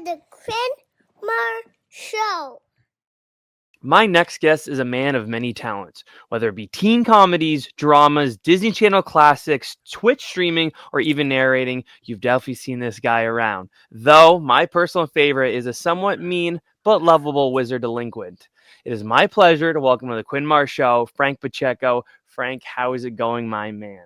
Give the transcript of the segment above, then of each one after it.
the Quinn Show. My next guest is a man of many talents, whether it be teen comedies, dramas, Disney Channel classics, Twitch streaming, or even narrating. You've definitely seen this guy around. Though my personal favorite is a somewhat mean but lovable wizard delinquent. It is my pleasure to welcome to the Quinn Show, Frank Pacheco. Frank, how is it going, my man?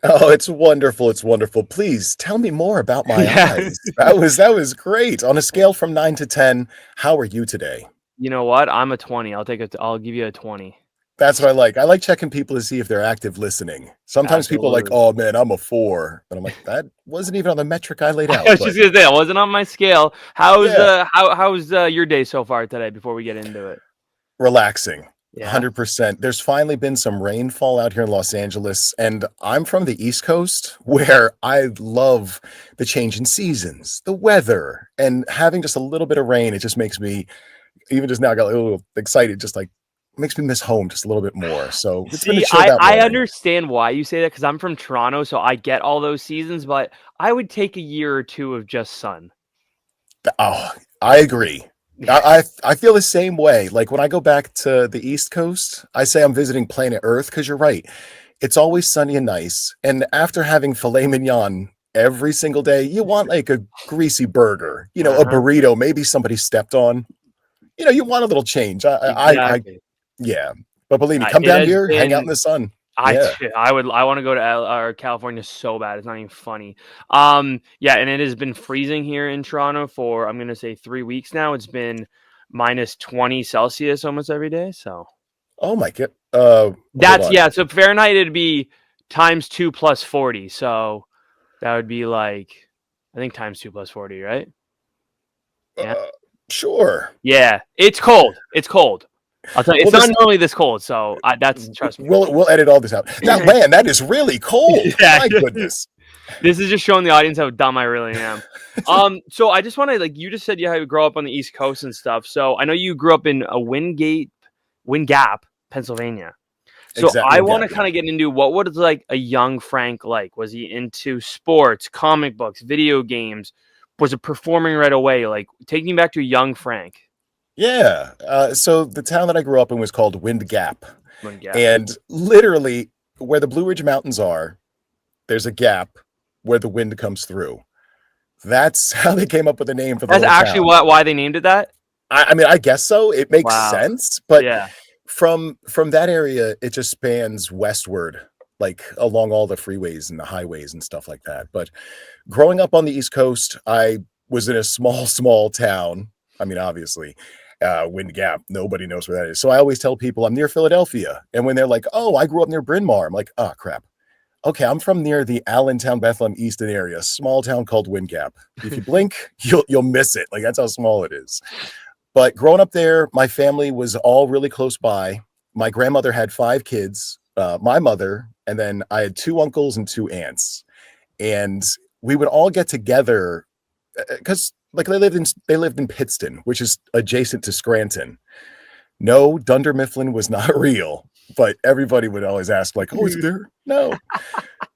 Oh, it's wonderful. It's wonderful. Please tell me more about my eyes. That was great. On a scale from 9 to 10, how are you today? You know what? I'm a 20. I'll give you a 20. That's what I like. I like checking people to see if they're active liting. Sometimes people are like, oh man, I'm a 4. But I'm like, that wasn't even on the metric I laid out. I was just gonna say, it wasn't on my scale. How's your day so far today before we get into it? Relaxing. Yeah. 100%. There's finally been some rainfall out here in Los Angeles, and I'm from the East Coast where I love the change in seasons, the weather, and having just a little bit of rain. It just makes me, even just now, I got a little excited, just like makes me miss home just a little bit more. So I understand why you say that because I'm from Toronto, so I get all those seasons, but I would take a year or two of just sun. Oh, I agree. I feel the same way. Like when I go back to the East Coast, I say I'm visiting planet Earth because you're right. It's always sunny and nice. And after having filet mignon every single day, you want like a greasy burger, a burrito, maybe somebody stepped on. You want a little change. Exactly. Yeah. But believe me, come down here, hang out in the sun. I want to go to California so bad. It's not even funny. And it has been freezing here in Toronto for, I'm going to say 3 weeks now. It's been minus 20 Celsius almost every day. So, oh my God. So Fahrenheit, it'd be times 2 plus 40. So that would be like, I think times 2 plus 40, right? Yeah. Sure. Yeah. It's cold. I'll tell you, it's not normally this cold, so trust me. We'll edit all this out. Now, man, that is really cold. Yeah. My goodness. This is just showing the audience how dumb I really am. So I just want to, you just said you had to grow up on the East Coast and stuff. So I know you grew up in a Wind Gap, Pennsylvania. So exactly. I want to kind of get into what was like a young Frank like. Was he into sports, comic books, video games? Was it performing right away? Like, take me back to a young Frank. Yeah. So the town that I grew up in was called Wind Gap. And literally where the Blue Ridge Mountains are, there's a gap where the wind comes through. That's how they came up with the name for the That's actually why they named it that? I mean, I guess so. It makes sense. But from that area, it just spans westward, like along all the freeways and the highways and stuff like that. But growing up on the East Coast, I was in a small town. I mean, obviously. Wind Gap, nobody knows where that is. So I always tell people I'm near Philadelphia. And when they're like, oh, I grew up near Bryn Mawr, I'm like, oh, crap. Okay, I'm from near the Allentown, Bethlehem, Easton area, small town called Wind Gap. If you blink, you'll miss it. Like, that's how small it is. But growing up there, my family was all really close by. My grandmother had 5 kids, my mother, and then I had 2 uncles and 2 aunts. And we would all get together because they lived in Pittston, which is adjacent to Scranton. No, Dunder Mifflin was not real, but everybody would always ask, like, oh, is it there? No.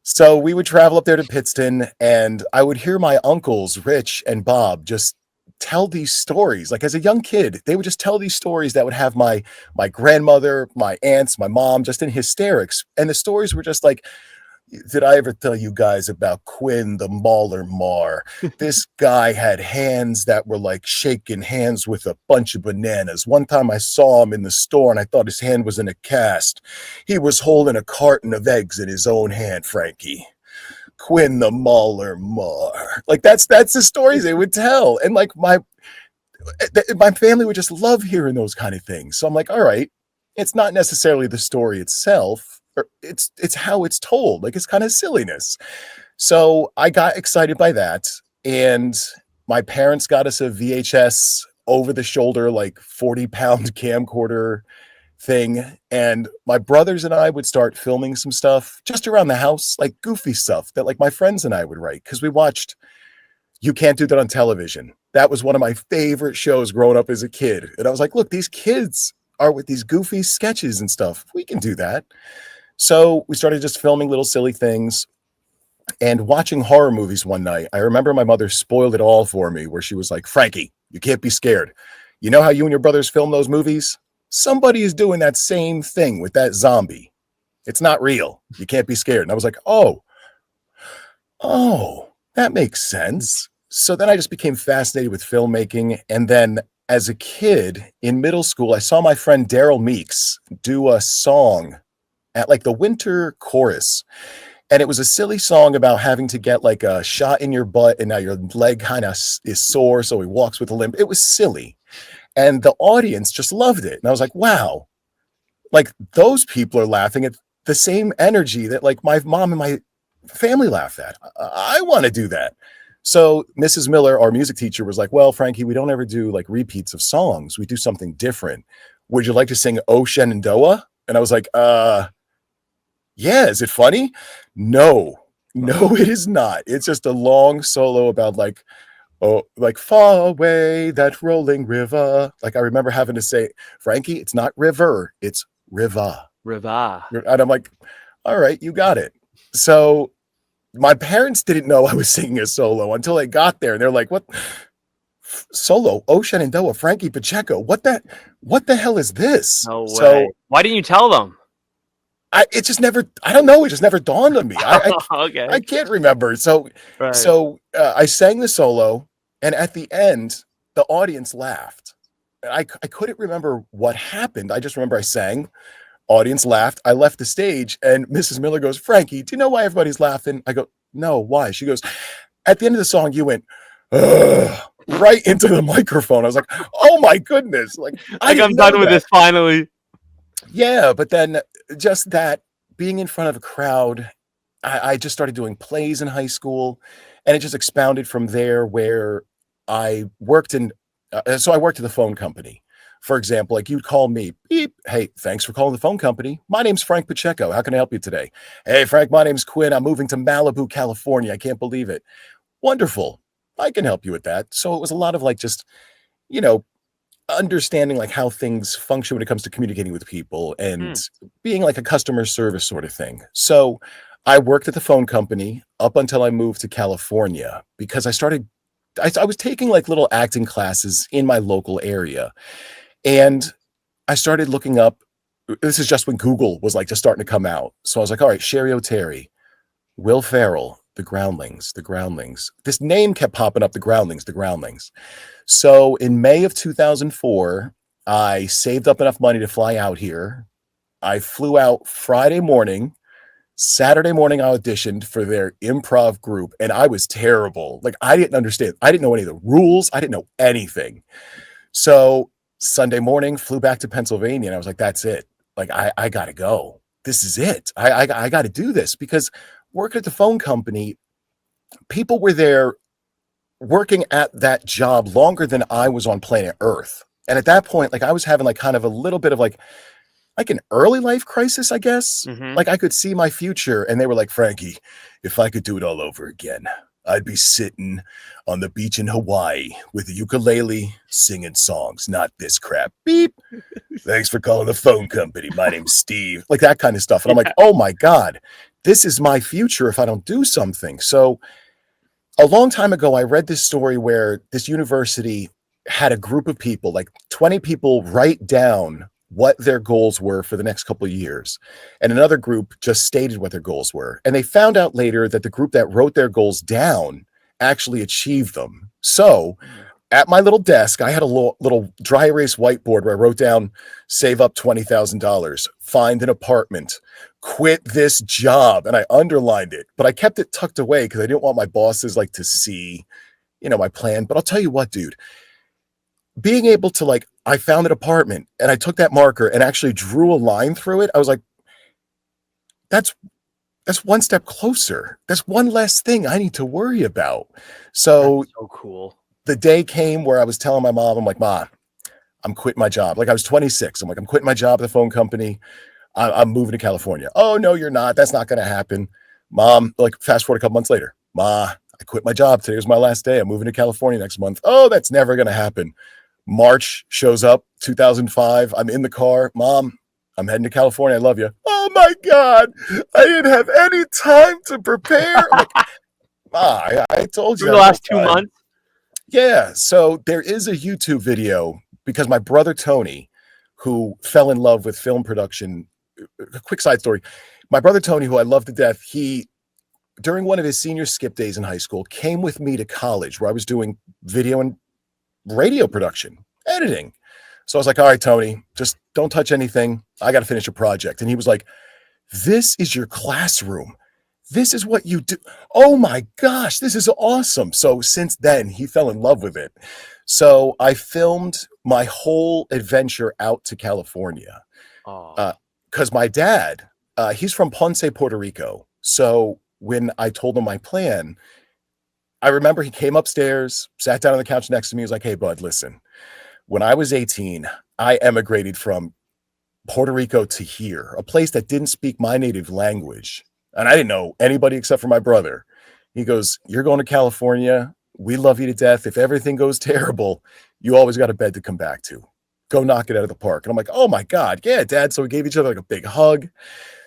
So we would travel up there to Pittston, and I would hear my uncles, Rich and Bob, just tell these stories. Like as a young kid, they would just tell these stories that would have my grandmother, my aunts, my mom just in hysterics. And the stories were just like, did I ever tell you guys about Quinn the Mauler Mar? This guy had hands that were like shaking hands with a bunch of bananas. One time I saw him in the store and I thought his hand was in a cast. He was holding a carton of eggs in his own hand, Frankie. Quinn the Mauler Mar. Like that's the stories they would tell. And like my family would just love hearing those kind of things. So I'm like, all right, it's not necessarily the story itself. It's how it's told. Like it's kind of silliness. So I got excited by that. And my parents got us a VHS over the shoulder, like 40-pound camcorder thing. And my brothers and I would start filming some stuff just around the house, like goofy stuff that like my friends and I would write. Cause we watched You Can't Do That on Television. That was one of my favorite shows growing up as a kid. And I was like, look, these kids are with these goofy sketches and stuff. We can do that. So we started just filming little silly things. And watching horror movies one night, I remember my mother spoiled it all for me, where she was like, Frankie, you can't be scared. You know how you and your brothers film those movies? Somebody is doing that same thing with that zombie. It's not real. You can't be scared. And I was like, oh, that makes sense. So then I just became fascinated with filmmaking. And then as a kid in middle school, I saw my friend Daryl Meeks do a song at like the winter chorus. And it was a silly song about having to get like a shot in your butt and now your leg kind of is sore. So he walks with a limp. It was silly. And the audience just loved it. And I was like, wow, like those people are laughing at the same energy that like my mom and my family laugh at. I want to do that. So Mrs. Miller, our music teacher, was like, well, Frankie, we don't ever do like repeats of songs. We do something different. Would you like to sing Oh Shenandoah? And I was like, yeah, is it funny? No, it is not. It's just a long solo about like, oh, like far away that rolling river. Like I remember having to say, Frankie, it's not river, it's river. River. And I'm like, all right, you got it. So my parents didn't know I was singing a solo until I got there. And they're like, what? Solo, Oh Shenandoah, Frankie Pacheco. What the hell is this? No way. So why didn't you tell them? It just never, I don't know. It just never dawned on me. Okay. I can't remember. So I sang the solo, and at the end, the audience laughed. And I couldn't remember what happened. I just remember I sang, audience laughed. I left the stage, and Mrs. Miller goes, Frankie, do you know why everybody's laughing? I go, no, why? She goes, at the end of the song, you went, right into the microphone. I was like, oh my goodness. Like I'm done with this finally. Yeah, but then just that being in front of a crowd, I just started doing plays in high school, and it just expounded from there where I worked so I worked at the phone company. For example, like you'd call me, beep, hey, thanks for calling the phone company. My name's Frank Pacheco. How can I help you today? Hey, Frank, my name's Quinn. I'm moving to Malibu, California. I can't believe it. Wonderful. I can help you with that. So it was a lot of like just, understanding like how things function when it comes to communicating with people and being like a customer service sort of thing. So I worked at the phone company up until I moved to California because I was taking like little acting classes in my local area. And I started looking up, this is just when Google was like just starting to come out. So I was like, all right, Sherry O'Terry, Will Ferrell, the Groundlings. This name kept popping up, the Groundlings. So in May of 2004, I saved up enough money to fly out here. I flew out Friday morning. Saturday morning, I auditioned for their improv group, and I was terrible. Like, I didn't understand. I didn't know any of the rules. I didn't know anything. So Sunday morning, flew back to Pennsylvania, and I was like, that's it. Like, I got to go. This is it. I got to do this because working at the phone company, people were there working at that job longer than I was on planet Earth. And at that point, like I was having like kind of a little bit of like an early life crisis, I guess. Like I could see my future, and they were like, Frankie, if I could do it all over again, I'd be sitting on the beach in Hawaii with a ukulele singing songs, not this crap. Beep. Thanks for calling the phone company. My name's Steve. Like that kind of stuff. And I'm like, oh my God, this is my future if I don't do something. So a long time ago, I read this story where this university had a group of people, like 20 people, write down what their goals were for the next couple of years. And another group just stated what their goals were. And they found out later that the group that wrote their goals down actually achieved them. So at my little desk, I had a little dry erase whiteboard where I wrote down, save up $20,000, find an apartment, quit this job. And I underlined it, but I kept it tucked away because I didn't want my bosses like to see, my plan. But I'll tell you what, dude, being able to like, I found an apartment and I took that marker and actually drew a line through it. I was like, that's one step closer. That's one less thing I need to worry about. So cool. The day came where I was telling my mom, I'm like, Ma, I'm quitting my job. Like I was 26. I'm like, I'm quitting my job at the phone company. I'm moving to California. Oh, no, you're not. That's not going to happen. Mom, like fast forward a couple months later. Ma, I quit my job. Today was my last day. I'm moving to California next month. Oh, that's never going to happen. March shows up, 2005. I'm in the car. Mom, I'm heading to California. I love you. Oh my God. I didn't have any time to prepare. I'm like, I told you for the last 2 months. Yeah. So there is a YouTube video because my brother Tony, who fell in love with film production, a quick side story. My brother Tony, who I love to death, he, during one of his senior skip days in high school, came with me to college where I was doing video and radio production, editing. So I was like, all right, Tony, just don't touch anything. I got to finish a project. And he was like, this is your classroom. This is what you do. Oh my gosh, this is awesome. So since then, he fell in love with it. So I filmed my whole adventure out to California. Because my dad, he's from Ponce, Puerto Rico. So when I told him my plan, I remember he came upstairs, sat down on the couch next to me. He was like, hey, bud, listen, when I was 18, I emigrated from Puerto Rico to here, a place that didn't speak my native language. And I didn't know anybody except for my brother. He goes, you're going to California. We love you to death. If everything goes terrible, you always got a bed to come back to. Go knock it out of the park. And I'm like, oh my God. Yeah, Dad. So we gave each other like a big hug.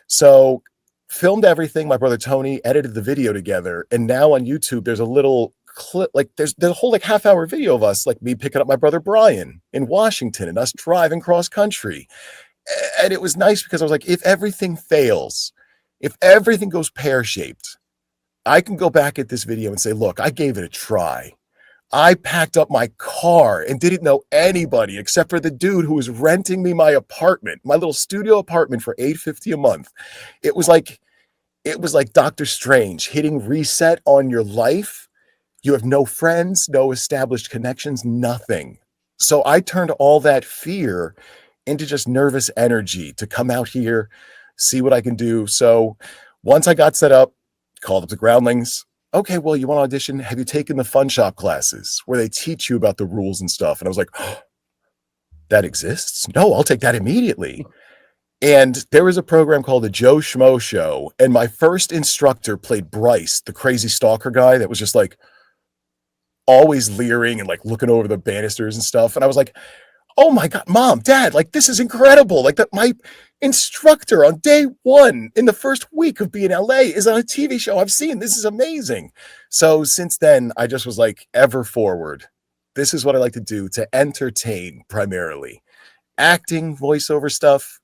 So filmed everything. My brother Tony edited the video together. And now on YouTube, there's a little clip, like there's a whole like half-hour video of us, like me picking up my brother Brian in Washington and us driving cross country. And it was nice because I was like, if everything fails, if everything goes pear-shaped, I can go back at this video and say, look, I gave it a try. I packed up my car and didn't know anybody except for the dude who was renting me my apartment, my little studio apartment for $850 a month. It was like Dr. Strange hitting reset on your life. You have no friends, no established connections, nothing. So I turned all that fear into just nervous energy to come out here, see what I can do. So once I got set up, called up the groundlings. Okay, well, you want to audition? Have you taken the Fun Shop classes where they teach you about the rules and stuff? And I was like, oh, that exists? No, I'll take that immediately. And there was a program called the Joe Schmo Show. And my first instructor played Bryce, the crazy stalker guy that was just like always leering and like looking over the banisters and stuff. And I was like, oh my God, Mom, Dad, like this is incredible. Like that my instructor on day one in the first week of being in LA is on a TV show I've seen. This is amazing. So since then, I just was like, ever forward. This is what I like to do, to entertain primarily. Acting, voiceover stuff,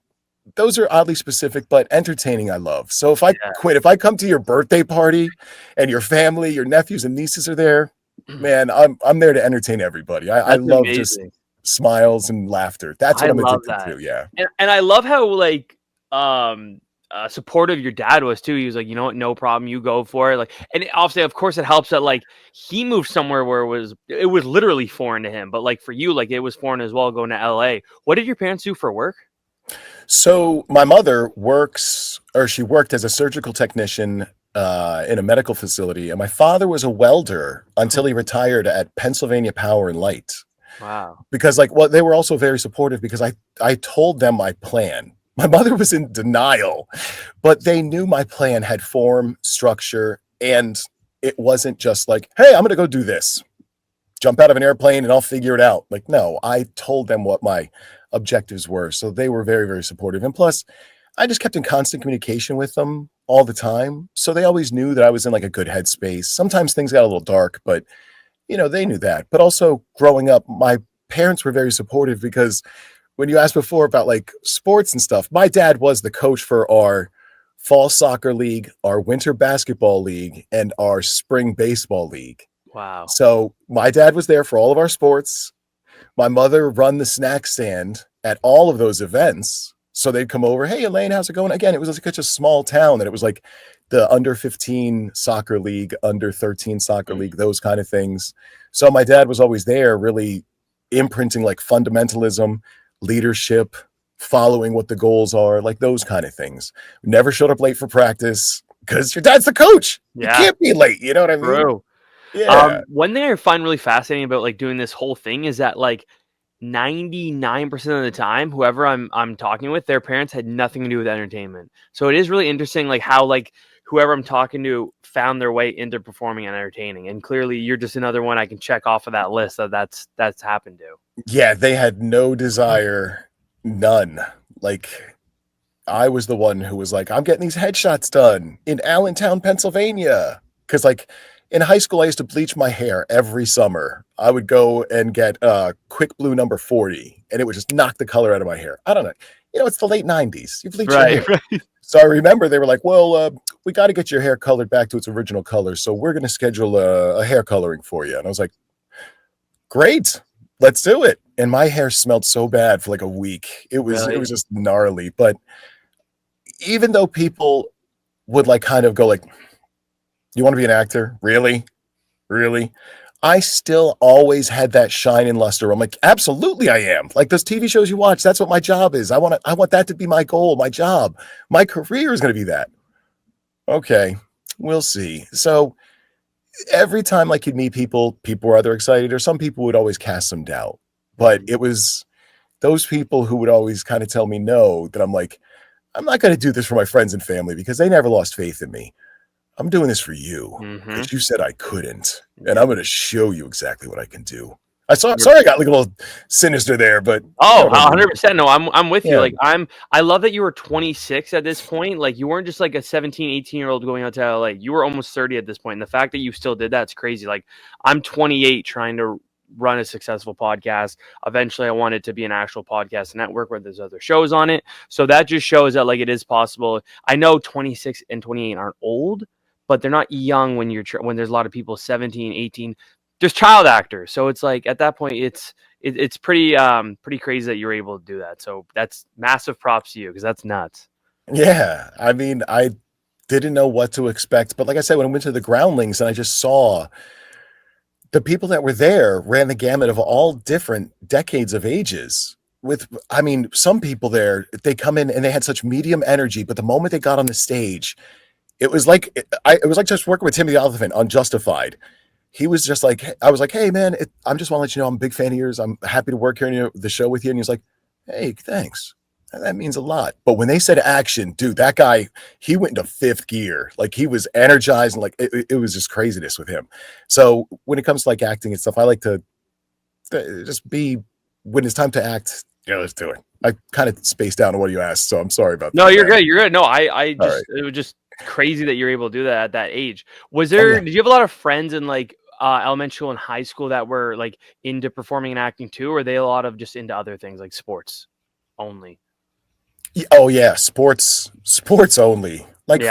those are oddly specific, but entertaining I love. So if I quit, if I come to your birthday party and your family, your nephews and nieces are there, man, I'm there to entertain everybody. I love amazing. Just smiles and laughter. That's what I'm addicted to. Yeah. And I love how like supportive your dad was too. He was like, you know what, no problem, you go for it. Like, and obviously, of course, it helps that like he moved somewhere where it was literally foreign to him. But like for you, like it was foreign as well, going to LA. What did your parents do for work? So my mother worked as a surgical technician in a medical facility, and my father was a welder until he retired at Pennsylvania Power and Light. Wow. Because like, well, they were also very supportive because I told them my plan. My mother was in denial, but they knew my plan had form, structure, and it wasn't just like, hey, I'm going to go do this. Jump out of an airplane and I'll figure it out. Like, no, I told them what my objectives were. So they were very, very supportive. And plus, I just kept in constant communication with them all the time. So they always knew that I was in like a good headspace. Sometimes things got a little dark, but you know, they knew that. But also growing up, my parents were very supportive because when you asked before about like sports and stuff, my dad was the coach for our fall soccer league, our winter basketball league, and our spring baseball league. Wow. So my dad was there for all of our sports. My mother run the snack stand at all of those events. So they'd come over, hey, Elaine, how's it going? Again, it was like such a small town that it was like the under 15 soccer league, under 13 soccer league, those kind of things. So my dad was always there, really imprinting like fundamentalism, leadership, following what the goals are, like those kind of things. Never showed up late for practice because your dad's the coach. Yeah. You can't be late. You know what I mean? True. Yeah. One thing I find really fascinating about like doing this whole thing is that like 99% of the time, whoever I'm talking with, their parents had nothing to do with entertainment. So it is really interesting, like how like whoever I'm talking to found their way into performing and entertaining. And clearly, you're just another one I can check off of that list that's happened to. Yeah, they had no desire, none. Like I was the one who was like, I'm getting these headshots done in Allentown, Pennsylvania. Because like in high school, I used to bleach my hair every summer. I would go and get Quick Blue number 40, and it would just knock the color out of my hair. I don't know. It's the late 90s. You bleach your hair. Right. So I remember they were like, well, we got to get your hair colored back to its original color. So we're going to schedule a hair coloring for you. And I was like, great, let's do it. And my hair smelled so bad for like a week. It was just gnarly. But even though people would like kind of go like, you want to be an actor? Really? I still always had that shine and luster. I'm like, absolutely I am. Like those TV shows you watch, that's what my job is. I want that to be my goal, my job. My career is going to be that. Okay, we'll see. So every time like you'd meet people were either excited or some people would always cast some doubt. But it was those people who would always kind of tell me no, that I'm like, I'm not going to do this for my friends and family because they never lost faith in me. I'm doing this for you because you said I couldn't, and I'm going to show you exactly what I can do. Sorry, I got like a little sinister there, but 100%. No, I'm with you. Like I love that you were 26 at this point. Like you weren't just like a 17, 18-year-old going out to LA. You were almost 30 at this point. And the fact that you still did that's crazy. Like I'm 28 trying to run a successful podcast. Eventually I want it to be an actual podcast network where there's other shows on it. So that just shows that like it is possible. I know 26 and 28 aren't old, but they're not young when there's a lot of people 17, 18. There's child actors. So it's like at that point it's pretty crazy that you're able to do that. So that's massive props to you because that's nuts. Yeah. I mean, I didn't know what to expect, but like I said, when I went to the Groundlings and I just saw the people that were there ran the gamut of all different decades of ages. Some people there, they come in and they had such medium energy, but the moment they got on the stage, it was like just working with Timmy the Elephant on Justified. He was just like, I was like, hey man, I'm just want to let you know I'm a big fan of yours. I'm happy to work here in the show with you. And he's like, hey, thanks. That means a lot. But when they said action, dude, that guy, he went into fifth gear. Like he was energized and like it was just craziness with him. So when it comes to like acting and stuff, I like to just be, when it's time to act, let's do it. I kind of spaced out on what you asked, so I'm sorry about that. No, you're good. You're good. No, I just, right. It was just crazy that you're able to do that at that age. Did you have a lot of friends in like elementary school and high school that were like into performing and acting too? Or are they a lot of just into other things like sports only? Oh yeah, sports only. Like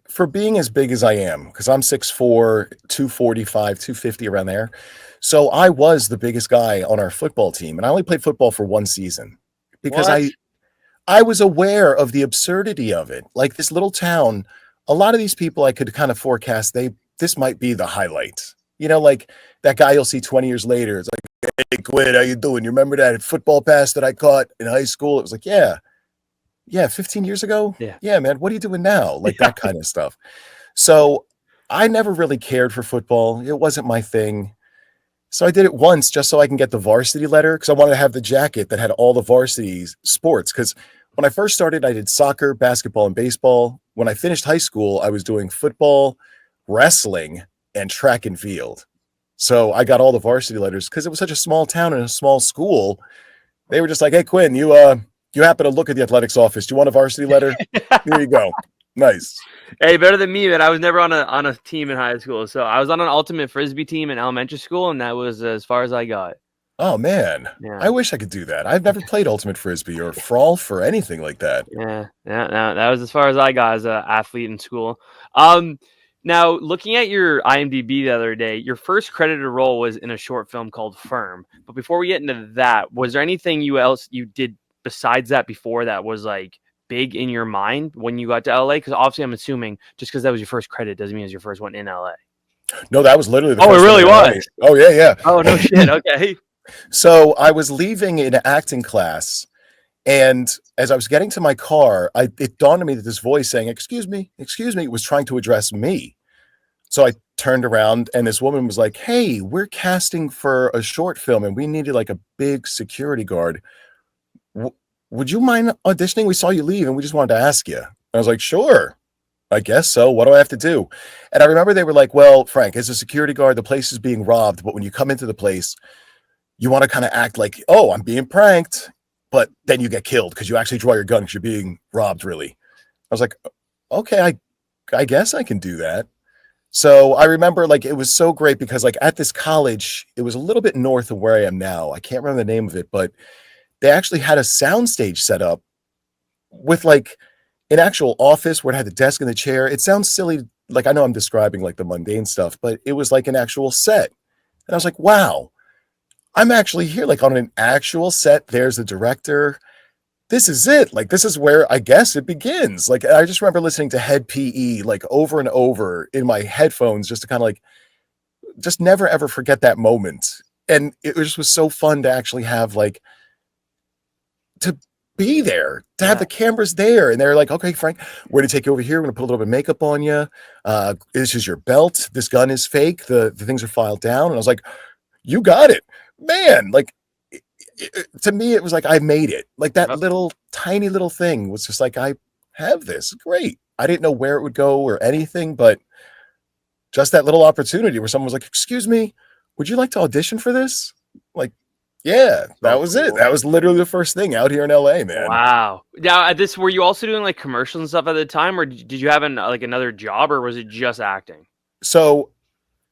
for being as big as I am, because I'm 6'4", 245, 250 around there. So I was the biggest guy on our football team, and I only played football for one season because I was aware of the absurdity of it. Like this little town, a lot of these people I could kind of forecast this might be the highlight. Like that guy you'll see 20 years later. It's like, hey Quinn, how you doing? You remember that football pass that I caught in high school? It was like, yeah, 15 years ago. Yeah, man, what are you doing now? Like that kind of stuff. So I never really cared for football. It wasn't my thing. So I did it once just so I can get the varsity letter because I wanted to have the jacket that had all the varsity sports. Because when I first started, I did soccer, basketball, and baseball. When I finished high school, I was doing football, wrestling, and track and field. So I got all the varsity letters because it was such a small town and a small school. They were just like, hey, Quinn, you happen to look at the athletics office. Do you want a varsity letter? Here you go. Nice. Hey, better than me, man. I was never on a team in high school. So I was on an ultimate frisbee team in elementary school, and that was as far as I got. Oh, man. Yeah. I wish I could do that. I've never played ultimate frisbee or frolf or anything like that. Yeah. That was as far as I got as an athlete in school. Now, looking at your IMDb the other day, your first credited role was in a short film called Firm. But before we get into that, was there anything else you did besides that before that was like big in your mind when you got to LA? Because obviously I'm assuming just because that was your first credit doesn't mean it was your first one in LA. No, that was literally the first it really was. Oh yeah. Oh no shit. Okay. So I was leaving in acting class, and as I was getting to my car, it dawned on me that this voice saying, excuse me, was trying to address me. So I turned around and this woman was like, hey, we're casting for a short film and we needed like a big security guard. Would you mind auditioning? We saw you leave and we just wanted to ask you. I was like, sure, I guess so. What do I have to do? And I remember they were like, well, Frank, as a security guard, the place is being robbed. But when you come into the place, you want to kind of act like, oh, I'm being pranked. but then you get killed because you actually draw your gun because you're being robbed, really. I was like, okay, I guess I can do that. So I remember like it was so great because like at this college, it was a little bit north of where I am now. I can't remember the name of it, but they actually had a soundstage set up with like an actual office where it had the desk and the chair. It sounds silly. Like I know I'm describing like the mundane stuff, but it was like an actual set. And I was like, wow, I'm actually here like on an actual set. There's the director. This is it. Like, this is where I guess it begins. Like, I just remember listening to Head PE like over and over in my headphones just to kind of like, just never ever forget that moment. And it just was so fun to actually have like, to be there, to have the cameras there. And they're like, okay, Frank, we're going to take you over here. We're going to put a little bit of makeup on you. This is your belt. This gun is fake. The things are filed down. And I was like, you got it, man. Like, to me, it was like I made it. Like that little tiny little thing was just like, I have this. Great. I didn't know where it would go or anything, but just that little opportunity where someone was like, excuse me, would you like to audition for this? Like, yeah, that was it. That was literally the first thing out here in LA, man. Wow. Now, were you also doing like commercials and stuff at the time, or did you have like another job, or was it just acting? So,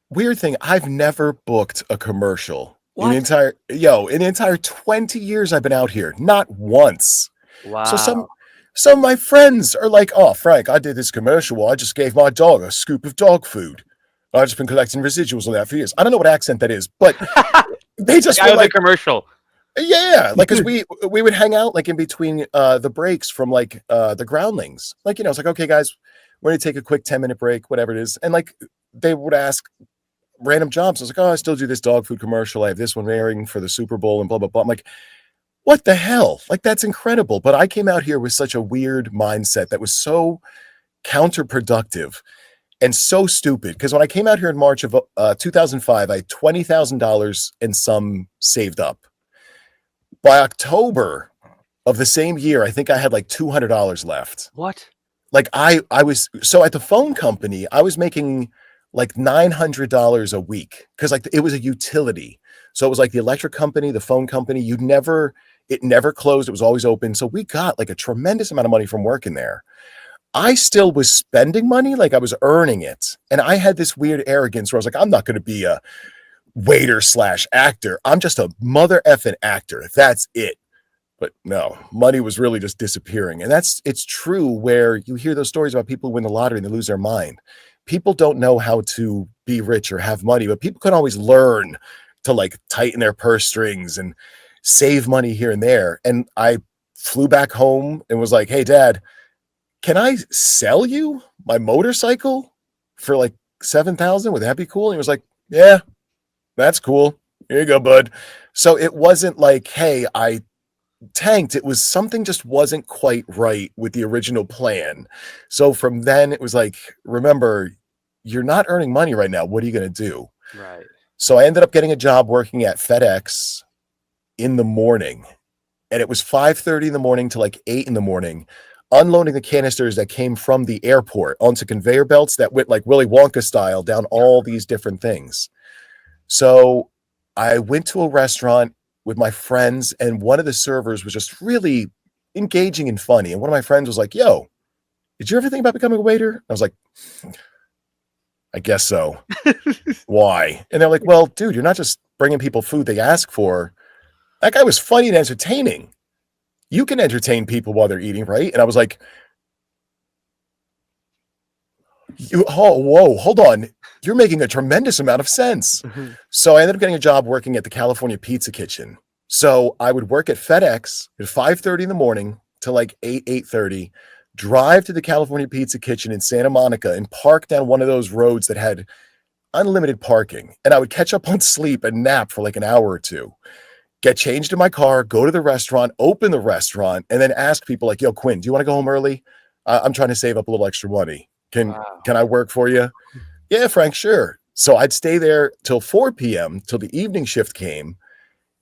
weird thing, I've never booked a commercial. What? In the entire 20 years I've been out here, not once. Wow. So some of my friends are like, oh, Frank, I did this commercial. Well, I just gave my dog a scoop of dog food. I've just been collecting residuals on that for years. I don't know what accent that is, but they just were like, commercial. Yeah, like, because we would hang out like in between the breaks from like the groundlings. Like, it's like, okay, guys, we're going to take a quick 10-minute break, whatever it is. And like, they would ask random jobs. I was like, oh, I still do this dog food commercial. I have this one airing for the Super Bowl and blah, blah, blah. I'm like, what the hell? Like, that's incredible. But I came out here with such a weird mindset that was so counterproductive and so stupid. Because when I came out here in March of 2005, I had $20,000 and some saved up. By October of the same year, I think I had like $200 left. What? Like I was, so at the phone company, I was making like $900 a week because like it was a utility. So it was like the electric company, the phone company, it never closed. It was always open. So we got like a tremendous amount of money from working there. I still was spending money like I was earning it. And I had this weird arrogance where I was like, I'm not going to be a waiter / actor. I'm just a mother effing actor. That's it. But no, money was really just disappearing. And it's true where you hear those stories about people who win the lottery and they lose their mind. People don't know how to be rich or have money, but people can always learn to like tighten their purse strings and save money here and there. And I flew back home and was like, hey, Dad, can I sell you my motorcycle for like $7,000? Would that be cool? And he was like, yeah, that's cool. Here you go, bud. So it wasn't like, hey, I tanked. It was something just wasn't quite right with the original plan. So from then it was like, remember, you're not earning money right now. What are you going to do? Right. So I ended up getting a job working at FedEx in the morning, and it was 5:30 in the morning to like 8 in the morning, unloading the canisters that came from the airport onto conveyor belts that went like Willy Wonka style down all these different things. So I went to a restaurant with my friends, and one of the servers was just really engaging and funny. And one of my friends was like, yo, did you ever think about becoming a waiter? I was like, I guess so. Why? And they're like, well, dude, you're not just bringing people food they ask for. That guy was funny and entertaining. You can entertain people while they're eating, right? And I was like, whoa, hold on. You're making a tremendous amount of sense. Mm-hmm. So I ended up getting a job working at the California Pizza Kitchen. So I would work at FedEx at 5:30 in the morning to like 8:30, drive to the California Pizza Kitchen in Santa Monica and park down one of those roads that had unlimited parking. And I would catch up on sleep and nap for like an hour or two, get changed in my car, go to the restaurant, open the restaurant, and then ask people like, yo, Quinn, do you want to go home early? I'm trying to save up a little extra money. Can I work for you? Yeah, Frank, sure. So I'd stay there till 4 p.m. till the evening shift came.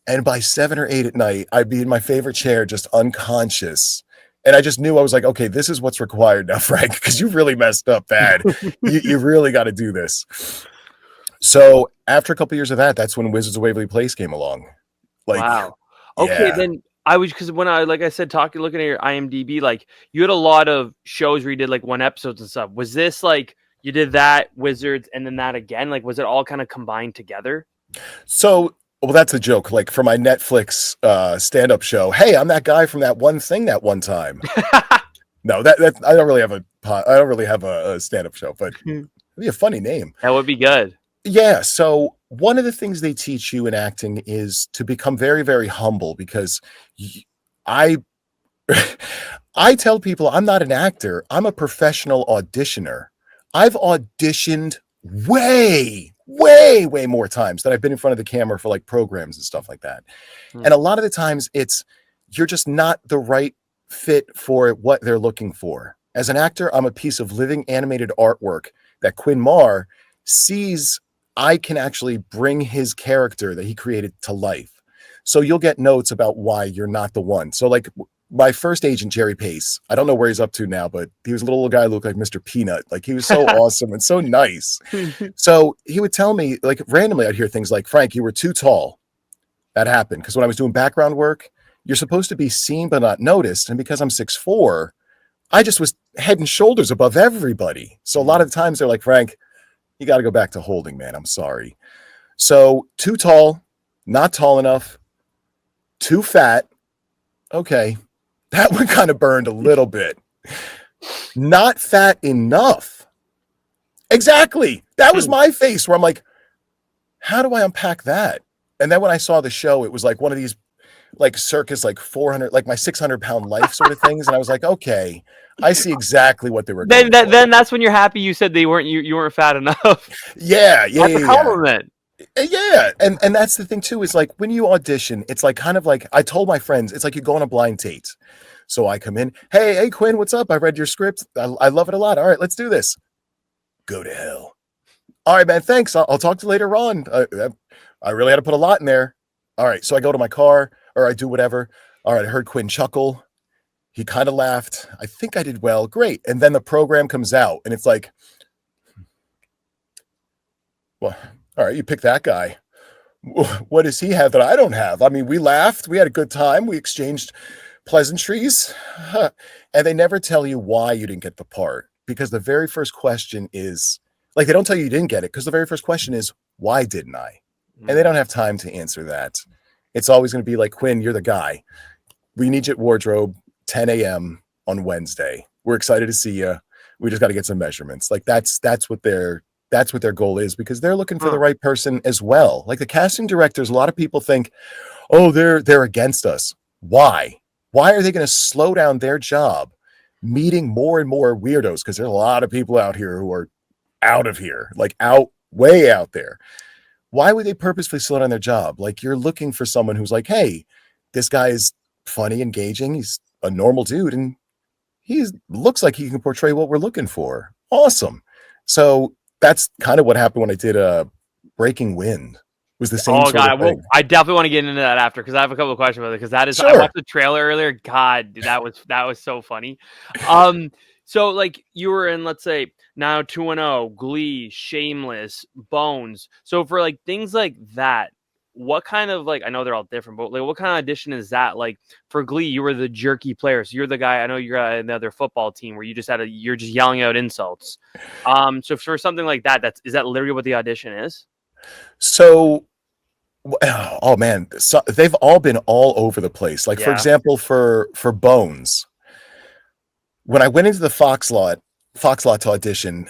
And by 7 or 8 at night, I'd be in my favorite chair, just unconscious. And I just knew I was like, okay, this is what's required now, Frank, because you really messed up bad. you really got to do this. So after a couple of years of that, that's when Wizards of Waverly Place came along. Like, wow. Okay, yeah. then I was, because when I, like I said, looking at your IMDb, like you had a lot of shows where you did like one episodes and stuff. Was this like you did that Wizards and then that again? Like, was it all kind of combined together? So, well, that's a joke. Like for my Netflix stand-up show, hey, I'm that guy from that one thing that one time. No, that I don't really have a stand-up show, but it'd be a funny name. That would be good. Yeah. So one of the things they teach you in acting is to become very, very humble, because I tell people I'm not an actor. I'm a professional auditioner. I've auditioned way more times than I've been in front of the camera for like programs and stuff like that. And a lot of the times you're just not the right fit for what they're looking for. As an actor, I'm a piece of living animated artwork that Quinn sees I can actually bring his character that he created to life. So you'll get notes about why you're not the one. So like my first agent, Jerry Pace, I don't know where he's up to now, but he was a little guy who looked like Mr. Peanut. Like he was so awesome and so nice. So he would tell me, like randomly I'd hear things like, Frank, you were too tall. That happened because when I was doing background work, you're supposed to be seen but not noticed. And because I'm 6'4", I just was head and shoulders above everybody. So a lot of the times they're like, Frank, you got to go back to holding, man. I'm sorry. So too tall, not tall enough, too fat. Okay. That one kind of burned a little bit. Not fat enough. Exactly. That was my face where I'm like, how do I unpack that? And then when I saw the show, it was like one of these like circus, like 400, like my 600-pound life sort of things. And I was like, okay, I see exactly what they were doing. Then that's when you're happy you said you weren't fat enough. Yeah. That's a compliment. Yeah. And that's the thing too, is like when you audition, it's like kind of like I told my friends, it's like you go on a blind date. So I come in, hey, Quinn, what's up? I read your script. I love it a lot. All right, let's do this. Go to hell. All right, man, thanks. I'll talk to you later on. I really had to put a lot in there. All right, so I go to my car or I do whatever. All right, I heard Quinn chuckle. He kind of laughed. I think I did well. Great. And then the program comes out and it's like, well, all right, you pick that guy. What does he have that I don't have? I mean, we laughed. We had a good time. We exchanged pleasantries. And they never tell you why you didn't get the part, because the very first question is like, they don't tell you didn't get it because the very first question is, why didn't I? And they don't have time to answer that. It's always going to be like, Quinn, you're the guy. We need you at wardrobe 10 a.m. on Wednesday. We're excited to see you. We just got to get some measurements. Like that's what their goal is, because they're looking for the right person as well. Like the casting directors, a lot of people think, oh, they're against us. Why? Why are they going to slow down their job meeting more and more weirdos? Because there's a lot of people out here who are out of here, like way out there. Why would they purposefully slow down their job? Like you're looking for someone who's like, hey, this guy is funny, engaging. He's a normal dude. And he looks like he can portray what we're looking for. Awesome. So that's kind of what happened when I did Breaking Wind. Was the same sort of thing. I definitely want to get into that after, because I have a couple of questions about it. Because that is, sure. I watched the trailer earlier. God, dude, that was so funny. So like you were in, let's say now 2-0, Glee, Shameless, Bones. So for like things like that, what kind of like, I know they're all different, but like what kind of audition is that? Like for Glee, you were the jerky player. So you're the guy, I know you're another football team where you just you're just yelling out insults. So for something like that, is that literally what the audition is? So, oh man, so they've all been all over the place. Like for example, for Bones, when I went into the Fox lot to audition,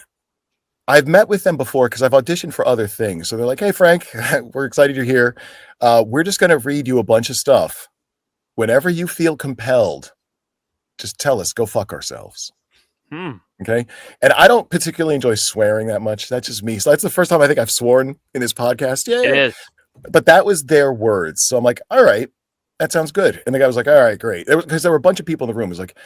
I've met with them before because I've auditioned for other things. So they're like, hey, Frank, we're excited you're here. We're just going to read you a bunch of stuff. Whenever you feel compelled, just tell us, go fuck ourselves. Okay. And I don't particularly enjoy swearing that much. That's just me. So that's the first time I think I've sworn in this podcast. Yeah. It is. But that was their words. So I'm like, all right, that sounds good. And the guy was like, all right, great. Because there were a bunch of people in the room. It was like,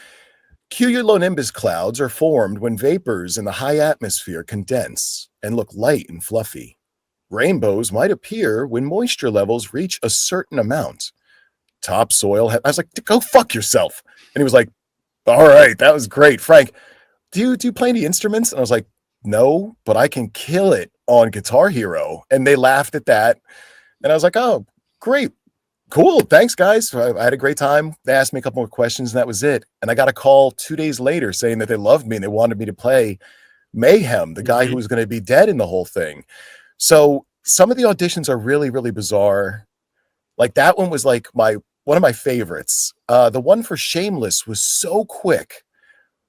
cumulonimbus clouds are formed when vapors in the high atmosphere condense and look light and fluffy. Rainbows might appear when moisture levels reach a certain amount. Topsoil. I was like, go fuck yourself. And he was like, all right, that was great. Frank, do you play any instruments? And I was like, no, but I can kill it on Guitar Hero. And they laughed at that. And I was like, oh, great. Cool. Thanks, guys. I had a great time. They asked me a couple more questions, and that was it. And I got a call 2 days later saying that they loved me and they wanted me to play Mayhem, the guy who was going to be dead in the whole thing. So some of the auditions are really, really bizarre. Like that one was like one of my favorites. The one for Shameless was so quick,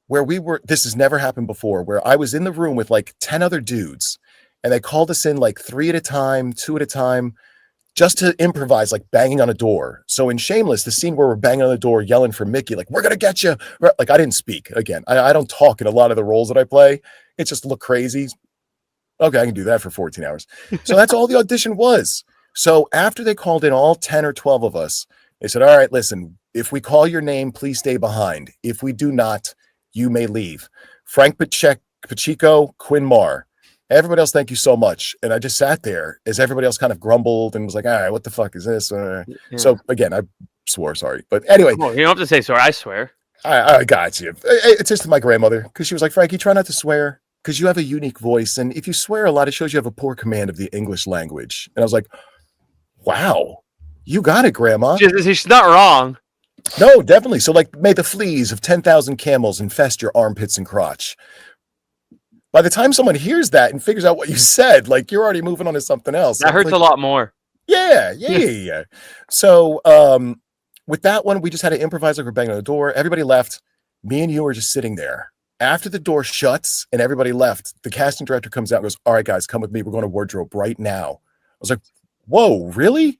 where this has never happened before, where I was in the room with like 10 other dudes, and they called us in like 3 at a time, 2 at a time, just to improvise, like banging on a door. So in Shameless, the scene where we're banging on the door, yelling for Mickey, like, we're going to get you. Like, I didn't speak. Again, I don't talk in a lot of the roles that I play. It just look crazy. Okay, I can do that for 14 hours. So that's all the audition was. So after they called in all 10 or 12 of us, they said, all right, listen, if we call your name, please stay behind. If we do not, you may leave. Frank Pacheco, Quinn Marr. Everybody else, thank you so much. And I just sat there as everybody else kind of grumbled and was like, all right, what the fuck is this? So again, I swore, sorry. But anyway. Oh, you don't have to say sorry. I swear. I got you. It's just my grandmother, because she was like, Frankie, try not to swear, because you have a unique voice. And if you swear a lot, it shows you have a poor command of the English language. And I was like, wow, you got it, Grandma. She's not wrong. No, definitely. So like, may the fleas of 10,000 camels infest your armpits and crotch. By the time someone hears that and figures out what you said, like you're already moving on to something else. That hurts a lot more. Yeah. So with that one, we just had to improvise like we're banging on the door. Everybody left. Me and you were just sitting there. After the door shuts and everybody left, the casting director comes out and goes, all right, guys, come with me. We're going to wardrobe right now. I was like, whoa, really?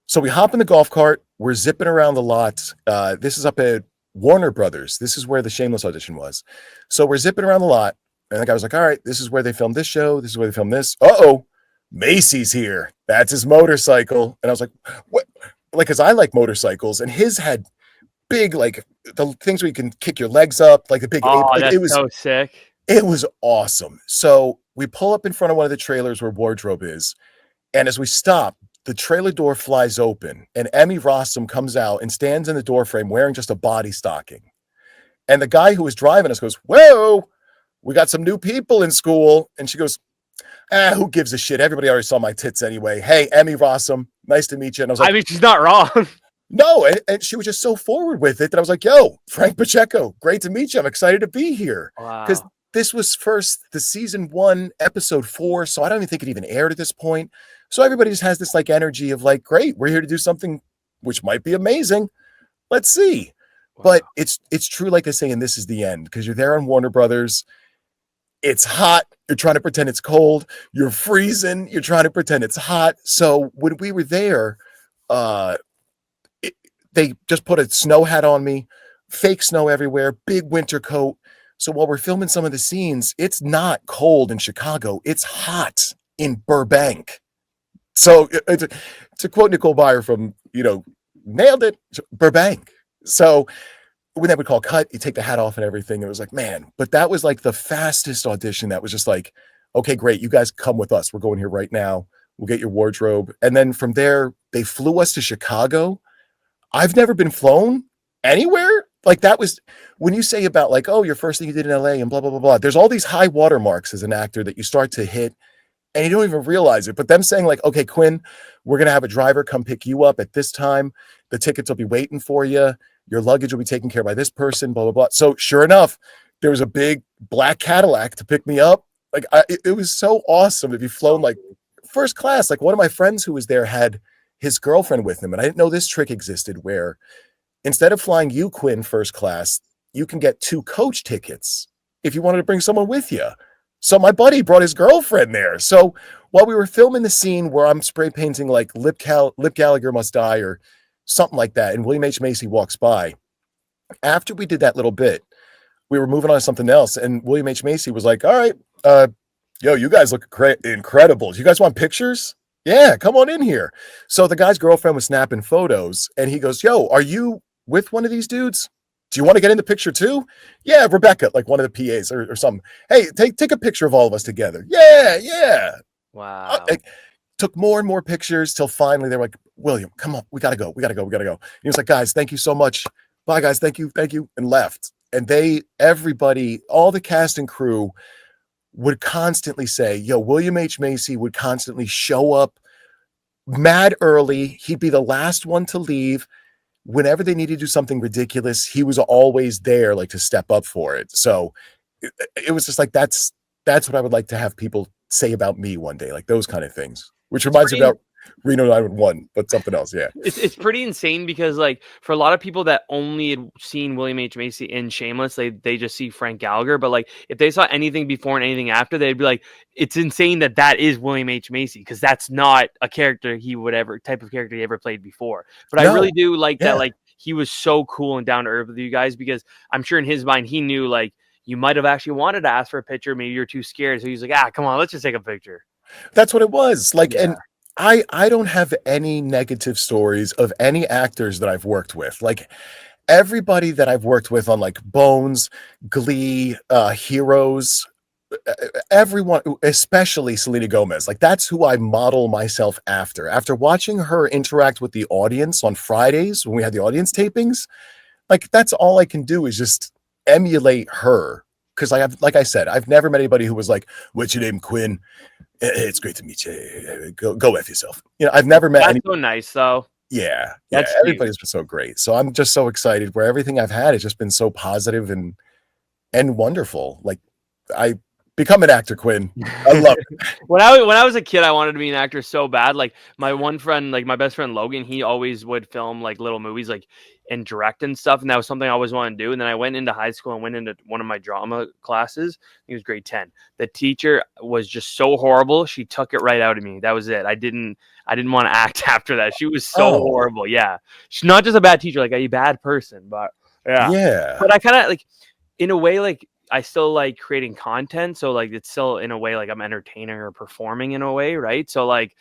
So we hop in the golf cart. We're zipping around the lot. This is up at Warner Brothers. This is where the Shameless audition was. So we're zipping around the lot. And the guy was like, all right, this is where they filmed this show. This is where they filmed this. Uh-oh, Macy's here. That's his motorcycle. And I was like, what? Like, because I like motorcycles. And his had big, like, the things where you can kick your legs up, like the big ape. Like, that's it was so sick. It was awesome. So we pull up in front of one of the trailers where wardrobe is. And as we stop, the trailer door flies open. And Emmy Rossum comes out and stands in the door frame wearing just a body stocking. And the guy who was driving us goes, whoa, we got some new people in school. And she goes, who gives a shit? Everybody already saw my tits anyway. Hey, Emmy Rossum, nice to meet you. And I was like, I mean, she's not wrong. No, and she was just so forward with it that I was like, yo, Frank Pacheco, great to meet you. I'm excited to be here. Because this was the season 1, episode 4. So I don't even think it even aired at this point. So everybody just has this like energy of like, great, we're here to do something which might be amazing. Let's see. Wow. But it's true, like they say, and this is the end, because you're there on Warner Brothers. It's hot. You're trying to pretend it's cold. You're freezing. You're trying to pretend it's hot. So when we were there, they just put a snow hat on me, fake snow everywhere, big winter coat. So while we're filming some of the scenes, it's not cold in Chicago. It's hot in Burbank. So to quote Nicole Byer from, nailed it, Burbank. So when they would call cut, you take the hat off and everything. It was like, man, but that was like the fastest audition. That was just like, okay, great. You guys come with us. We're going here right now. We'll get your wardrobe. And then from there, they flew us to Chicago. I've never been flown anywhere. Like that was when you say about like, oh, your first thing you did in LA and blah, blah, blah, blah. There's all these high watermarks as an actor that you start to hit and you don't even realize it. But them saying like, okay, Quinn, we're going to have a driver come pick you up at this time. The tickets will be waiting for you. Your luggage will be taken care of by this person, blah, blah, blah. So sure enough, there was a big black Cadillac to pick me up. Like it was so awesome to be flown like first class. Like one of my friends who was there had his girlfriend with him. And I didn't know this trick existed where instead of flying you, Quinn, first class, you can get 2 coach tickets if you wanted to bring someone with you. So my buddy brought his girlfriend there. So while we were filming the scene where I'm spray painting like Lip Gallagher Must Die or something like that, and William H. Macy walks by, after we did that little bit, we were moving on to something else. And William H. Macy was like, all right, yo, you guys look incredible. You guys want pictures? Yeah, come on in here. So the guy's girlfriend was snapping photos and he goes, yo, are you with one of these dudes? Do you want to get in the picture too? Yeah, Rebecca, like one of the PAs or something. Hey, take a picture of all of us together. Yeah. Wow. Took more and more pictures till finally they're like, William, come on, we gotta go. And he was like, guys, thank you so much. Bye guys, thank you. And left. And everybody, all the cast and crew would constantly say, yo, William H. Macy would constantly show up mad early. He'd be the last one to leave. Whenever they needed to do something ridiculous, he was always there, like, to step up for it. So it was just like, that's what I would like to have people say about me one day, like those kind of things, which reminds me about Reno 911, but something else. Yeah. It's pretty insane because, like, for a lot of people that only had seen William H. Macy in Shameless, they just see Frank Gallagher. But, like, if they saw anything before and anything after, they'd be like, it's insane that is William H. Macy, because that's not a character type of character he ever played before. But I really do like that, like, he was so cool and down to earth with you guys, because I'm sure in his mind he knew, like, you might have actually wanted to ask for a picture. Maybe you're too scared. So he's like, come on, let's just take a picture. That's what it was. Like, and I don't have any negative stories of any actors that I've worked with. Like, everybody that I've worked with on, like, Bones, Glee, Heroes, everyone, especially Selena Gomez, like, that's who I model myself after. After watching her interact with the audience on Fridays when we had the audience tapings, like, that's all I can do is just emulate her. Because like I said, I've never met anybody who was like, "What's your name, Quinn? It's great to meet you. Go F yourself." You know, I've never met anybody. That's so nice, though. Yeah. Everybody's been so great. So I'm just so excited, where everything I've had has just been so positive and wonderful. Like, I become an actor, Quinn. I love it. When I was a kid, I wanted to be an actor so bad. Like, my one friend, like my best friend Logan, he always would film, like, little movies, like, and direct and stuff, and that was something I always wanted to do. And then I went into high school and went into one of my drama classes. He was grade 10. The teacher was just so horrible. She took it right out of me. That was it. I didn't want to act after that. She was so horrible. Yeah, she's not just a bad teacher, like a bad person, but yeah. But I kind of, like, in a way, like, I still like creating content. So, like, it's still in a way like I'm entertaining or performing in a way, right? So, like,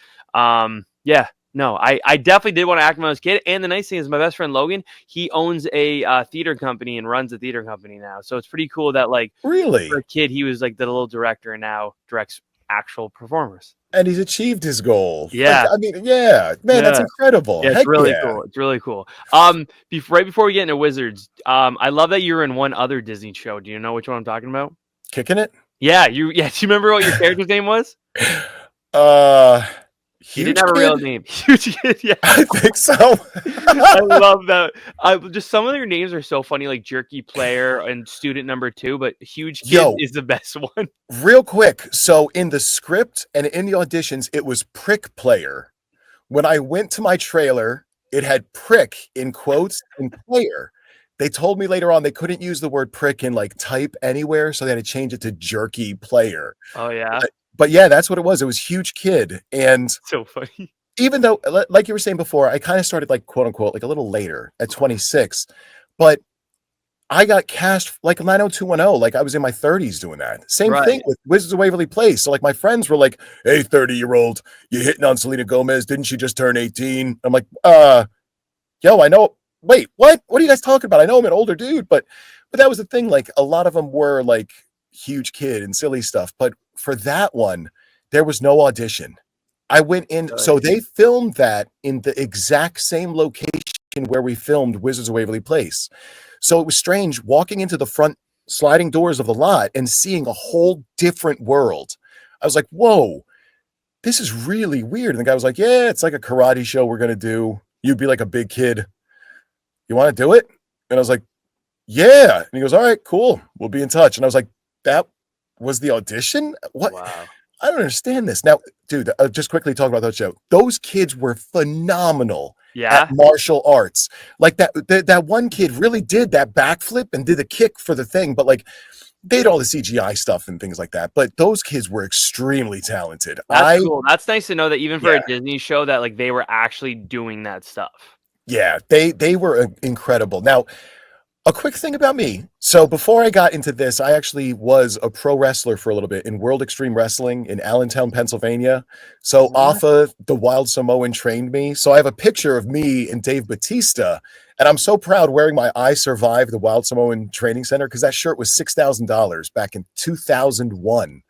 no, I definitely did want to act when I was a kid. And the nice thing is, my best friend Logan, he owns a theater company and runs a theater company now. So it's pretty cool that, like, really, for a kid, he was like the little director and now directs actual performers. And he's achieved his goal. Yeah. Like, I mean, man, that's incredible. Yeah, it's really cool. It's really cool. Right before we get into Wizards, I love that you're in one other Disney show. Do you know which one I'm talking about? Kicking It? Yeah, do you remember what your character's name was? He didn't have a real name. Huge Kid, yeah. I think so. I love that. Just some of their names are so funny, like Jerky Player and Student Number 2, but Huge Kid is the best one. Real quick. So in the script and in the auditions, it was Prick Player. When I went to my trailer, it had prick in quotes and player. They told me later on they couldn't use the word prick in, like, type anywhere, so they had to change it to Jerky Player. Oh, yeah? But yeah, that's what it was. It was Huge Kid. And so funny. Even though, like you were saying before, I kind of started, like, quote unquote, like, a little later at 26, but I got cast like 90210. Like, I was in my 30s doing that. Same thing with Wizards of Waverly Place. So, like, my friends were like, "Hey, 30-year-old, you hitting on Selena Gomez? Didn't she just turn 18? I'm like, yo, I know. Wait, what? What are you guys talking about? I know I'm an older dude, but that was the thing. Like, a lot of them were like Huge Kid and silly stuff. But for that one, there was no audition. I went in, so they filmed that in the exact same location where we filmed Wizards of Waverly Place. So it was strange walking into the front sliding doors of the lot and seeing a whole different world. I was like, whoa, this is really weird. And the guy was like, yeah, it's like a karate show we're going to do. You'd be like a big kid. You want to do it? And I was like, yeah. And he goes, all right, cool. We'll be in touch. And I was like, that was the audition? What? Wow. I don't understand this. Now, dude, just quickly talk about that show. Those kids were phenomenal at martial arts. Like, that one kid really did that backflip and did a kick for the thing, but, like, they had all the CGI stuff and things like that. But those kids were extremely talented. That's cool. That's nice to know that even for a Disney show that, like, they were actually doing that stuff. Yeah, they were incredible. Now, a quick thing about me. So before I got into this, I actually was a pro wrestler for a little bit in World Extreme Wrestling in Allentown, Pennsylvania. So Alpha, the Wild Samoan, trained me. So I have a picture of me and Dave Bautista, and I'm so proud wearing my I Survived the Wild Samoan Training Center, because that shirt was $6,000 back in 2001.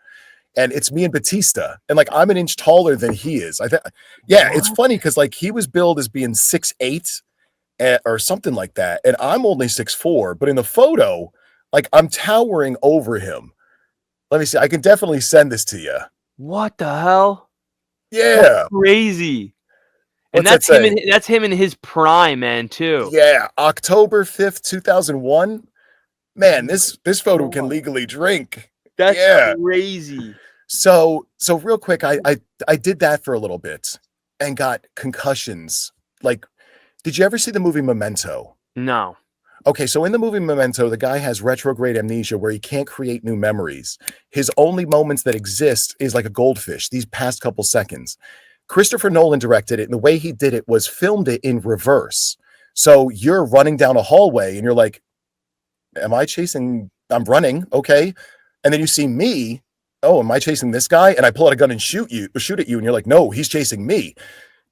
And it's me and Batista. And, like, I'm an inch taller than he is. It's funny because, like, he was billed as being 6'8", or something like that, and I'm only 6'4", but in the photo, like, I'm towering over him. Let me see. I can definitely send this to you. What the hell? Yeah. That's crazy. And What's that's that him. say? That's him in his prime, man. Too. Yeah, October 5th, 2001. Man, this photo can legally drink. That's Yeah. crazy. So real quick, I did that for a little bit and got concussions. Like, did you ever see the movie Memento? No. Okay, so in the movie Memento, the guy has retrograde amnesia where he can't create new memories. His only moments that exist is like a goldfish, these past couple seconds. Christopher Nolan directed it, and the way he did it was filmed it in reverse. So you're running down a hallway and you're like, am I chasing? I'm running. Okay. And then you see me. Oh, am I chasing this guy? And I pull out a gun and shoot at you. And you're like, no, he's chasing me.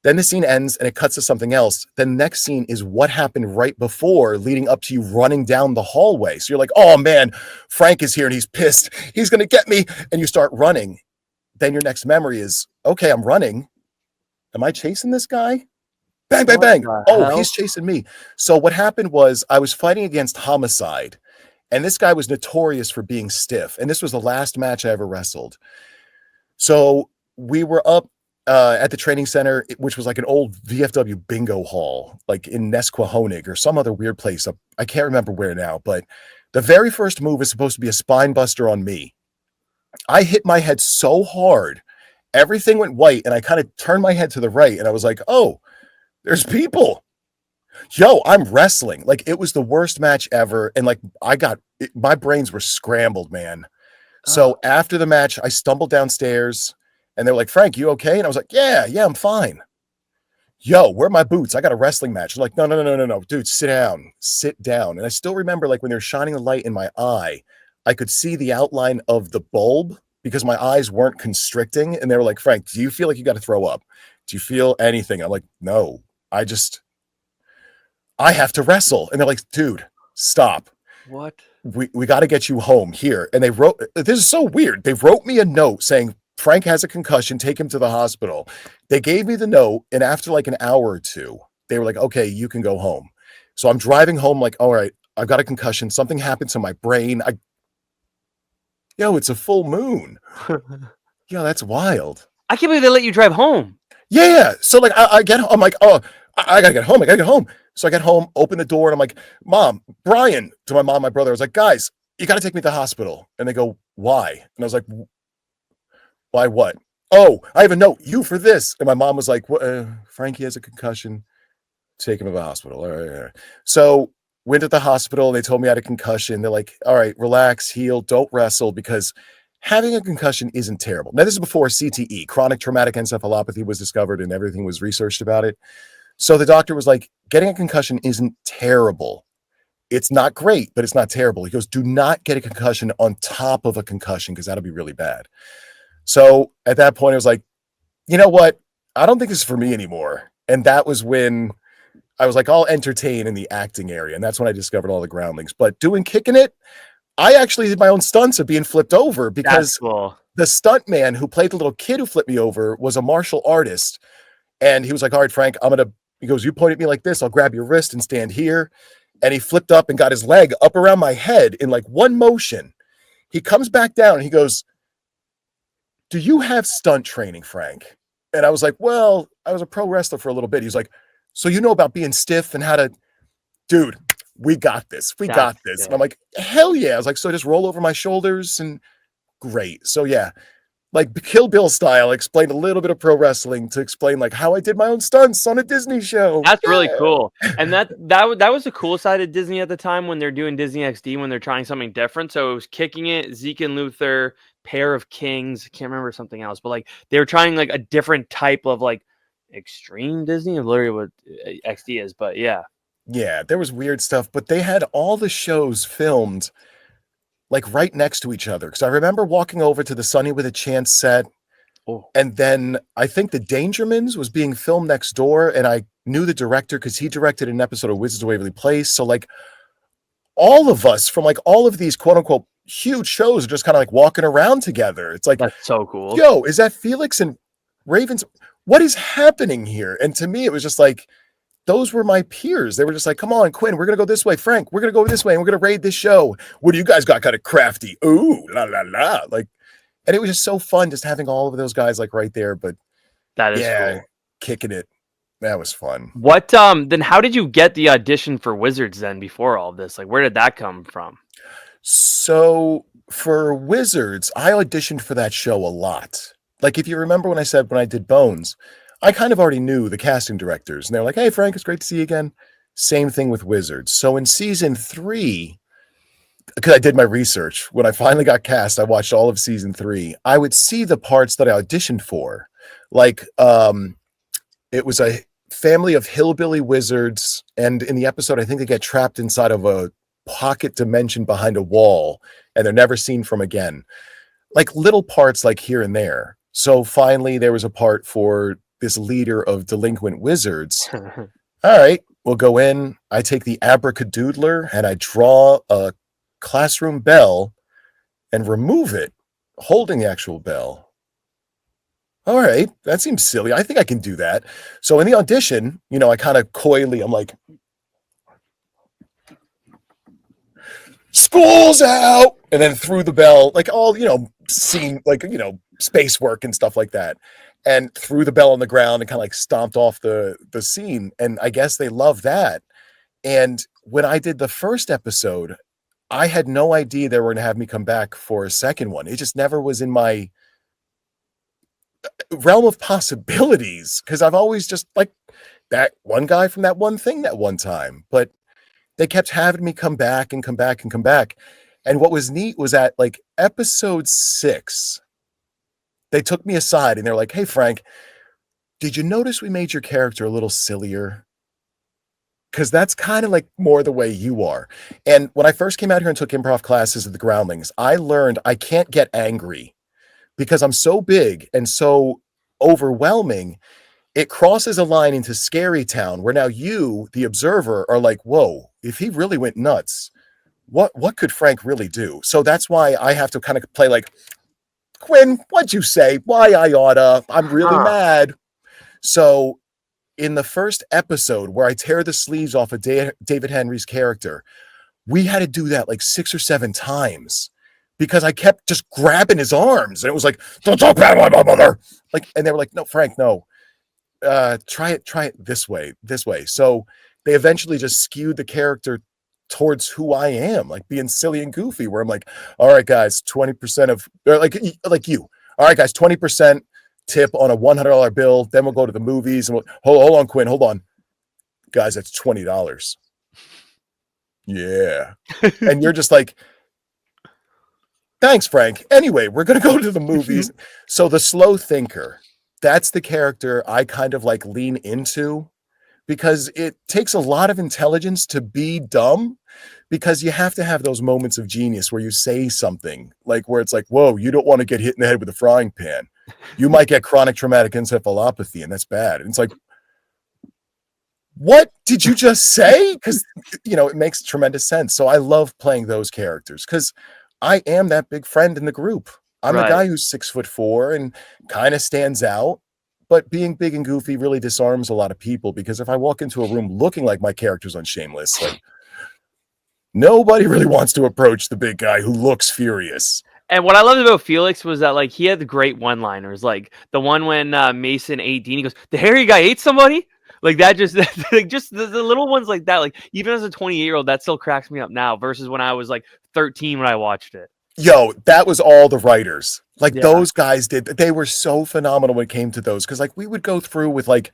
Then the scene ends and it cuts to something else. The next scene is what happened right before, leading up to you running down the hallway. So you're like, oh man, Frank is here and he's pissed. He's going to get me. And you start running. Then your next memory is, okay, I'm running. Am I chasing this guy? Bang, bang, bang. Oh, he's chasing me. So what happened was I was fighting against Homicide. And this guy was notorious for being stiff. And this was the last match I ever wrestled. So we were up at the training center, which was like an old VFW bingo hall, like in Nesquehoning or some other weird place. I can't remember where now, but the very first move is supposed to be a spine buster on me. I hit my head so hard, everything went white, and I kind of turned my head to the right, and I was like, oh, there's people. Yo, I'm wrestling. Like, it was the worst match ever. And like, my brains were scrambled, man. So after the match, I stumbled downstairs and they're like, Frank, you okay? And I was like, yeah, I'm fine. Yo, where are my boots? I got a wrestling match. They're like, no, dude, sit down. And I still remember, like, when they're shining the light in my eye, I could see the outline of the bulb because my eyes weren't constricting. And they were like, Frank, do you feel like you got to throw up? Do you feel anything? I'm like, no, I have to wrestle. And they're like, dude, stop. What? We got to get you home here. And this is so weird. They wrote me a note saying, Frank has a concussion, take him to the hospital. They gave me the note. And after like an hour or two, they were like, okay, you can go home. So I'm driving home like, all right, I've got a concussion. Something happened to my brain. It's a full moon. Yo, that's wild. I can't believe they let you drive home. Yeah. So like I get home. I'm like, oh, I gotta get home. So I get home, open the door, and I'm like, Mom, Brian, to my mom, my brother. I was like, guys, you got to take me to the hospital. And they go, why? And I was like, why what? Oh, I have a note, you for this. And my mom was like, Frankie has a concussion. Take him to the hospital. All right. So went to the hospital. They told me I had a concussion. They're like, all right, relax, heal, don't wrestle, because having a concussion isn't terrible. Now, this is before CTE, chronic traumatic encephalopathy, was discovered and everything was researched about it. So the doctor was like, getting a concussion isn't terrible. It's not great, but it's not terrible. He goes, do not get a concussion on top of a concussion because that'll be really bad. So at that point, I was like, you know what? I don't think this is for me anymore. And that was when I was like, I'll entertain in the acting area. And that's when I discovered all the groundlings. But kicking it, I actually did my own stunts of being flipped over because the stunt man who played the little kid who flipped me over was a martial artist. And he was like, all right, Frank, he goes, you point at me like this, I'll grab your wrist and stand here. And he flipped up and got his leg up around my head in like one motion. He comes back down and he goes, do you have stunt training, Frank? And I was like, well, I was a pro wrestler for a little bit. He was like, so you know about being stiff and how to, dude, we got this. And I'm like, hell yeah. I was like, so I just roll over my shoulders and great. So yeah. Like Kill Bill style, explained a little bit of pro wrestling to explain like how I did my own stunts on a Disney show. That's really cool. And that was the cool side of Disney at the time when they're doing Disney XD, when they're trying something different. So it was Kicking It, Zeke and Luther, Pair of Kings. I can't remember something else, but like they were trying like a different type of like extreme Disney, literally what XD is. But yeah. Yeah, there was weird stuff, but they had all the shows filmed like right next to each other. Because I remember walking over to the Sunny with a Chance set. Oh. And then I think the Dangermans was being filmed next door. And I knew the director because he directed an episode of Wizards of Waverly Place. So like all of us from like all of these quote unquote huge shows are just kind of like walking around together. It's like, that's so cool. Yo, is that Felix and Ravens? What is happening here? And to me, it was just like, those were my peers. They were just like, come on, Quinn, we're going to go this way. Frank, we're going to go this way. And we're going to raid this show. What do you guys got? Kind of crafty. Ooh, la, la, la. Like, and it was just so fun just having all of those guys like right there. But that is cool. Kicking it. That was fun. What then how did you get the audition for Wizards then before all this? Like where did that come from? So for Wizards, I auditioned for that show a lot. Like if you remember when I said when I did Bones, I kind of already knew the casting directors and they're like, "Hey Frank, it's great to see you again." Same thing with Wizards. So in season 3, because I did my research, when I finally got cast, I watched all of season 3. I would see the parts that I auditioned for. Like it was a family of hillbilly wizards, and in the episode I think they get trapped inside of a pocket dimension behind a wall and they're never seen from again. Like little parts like here and there. So finally there was a part for this leader of delinquent wizards. All right, we'll go in. I take the abracadoodler and I draw a classroom bell and remove it, holding the actual bell. All right, that seems silly. I think I can do that. So in the audition, I kind of coyly, I'm like, "School's out," and then threw the bell, like all, scene, like, space work and stuff like that, and threw the bell on the ground and kind of like stomped off the scene. And I guess they love that. And when I did the first episode, I had no idea they were going to have me come back for a second one. It just never was in my realm of possibilities because I've always just like that one guy from that one thing that one time. But they kept having me come back and come back and come back. And what was neat was at like episode 6, they took me aside and they're like, "Hey, Frank, did you notice we made your character a little sillier? Because that's kind of like more the way you are." And when I first came out here and took improv classes at the Groundlings, I learned I can't get angry because I'm so big and so overwhelming. It crosses a line into Scary Town where now you, the observer, are like, "Whoa, if he really went nuts, what could Frank really do?" So that's why I have to kind of play like, "Quinn, what'd you say? Why I oughta? I'm really mad." So in the first episode where I tear the sleeves off of David Henry's character, we had to do that like 6 or 7 times because I kept just grabbing his arms and it was like, "Don't talk bad about my mother." Like, and they were like, "No, Frank, no. Try it this way." So they eventually just skewed the character towards who I am, like being silly and goofy, where I'm like, "All right, guys, 20% of," or like you. "All right, guys, 20% tip on a $100 bill. Then we'll go to the movies." And we'll, hold on, Quinn, hold on. "Guys, that's $20. Yeah." And you're just like, "Thanks, Frank. Anyway, we're going to go to the movies." So the slow thinker, that's the character I kind of like lean into because it takes a lot of intelligence to be dumb because you have to have those moments of genius where you say something like where it's like, "Whoa, you don't want to get hit in the head with a frying pan. You might get chronic traumatic encephalopathy and that's bad." And it's like, "What did you just say?" Because, it makes tremendous sense. So I love playing those characters because I am that big friend in the group. I'm the guy who's 6'4" and kind of stands out. But being big and goofy really disarms a lot of people because if I walk into a room looking like my characters on Shameless, like nobody really wants to approach the big guy who looks furious. And what I loved about Felix was that like he had the great one-liners, like the one when Mason ate Dean, he goes, "The hairy guy ate somebody." Like that, just like just the little ones like that. Like even as a 28-year-old, that still cracks me up now. Versus when I was like 13 when I watched it. Yo, that was all the writers. Like those guys did. They were so phenomenal when it came to those because like we would go through with like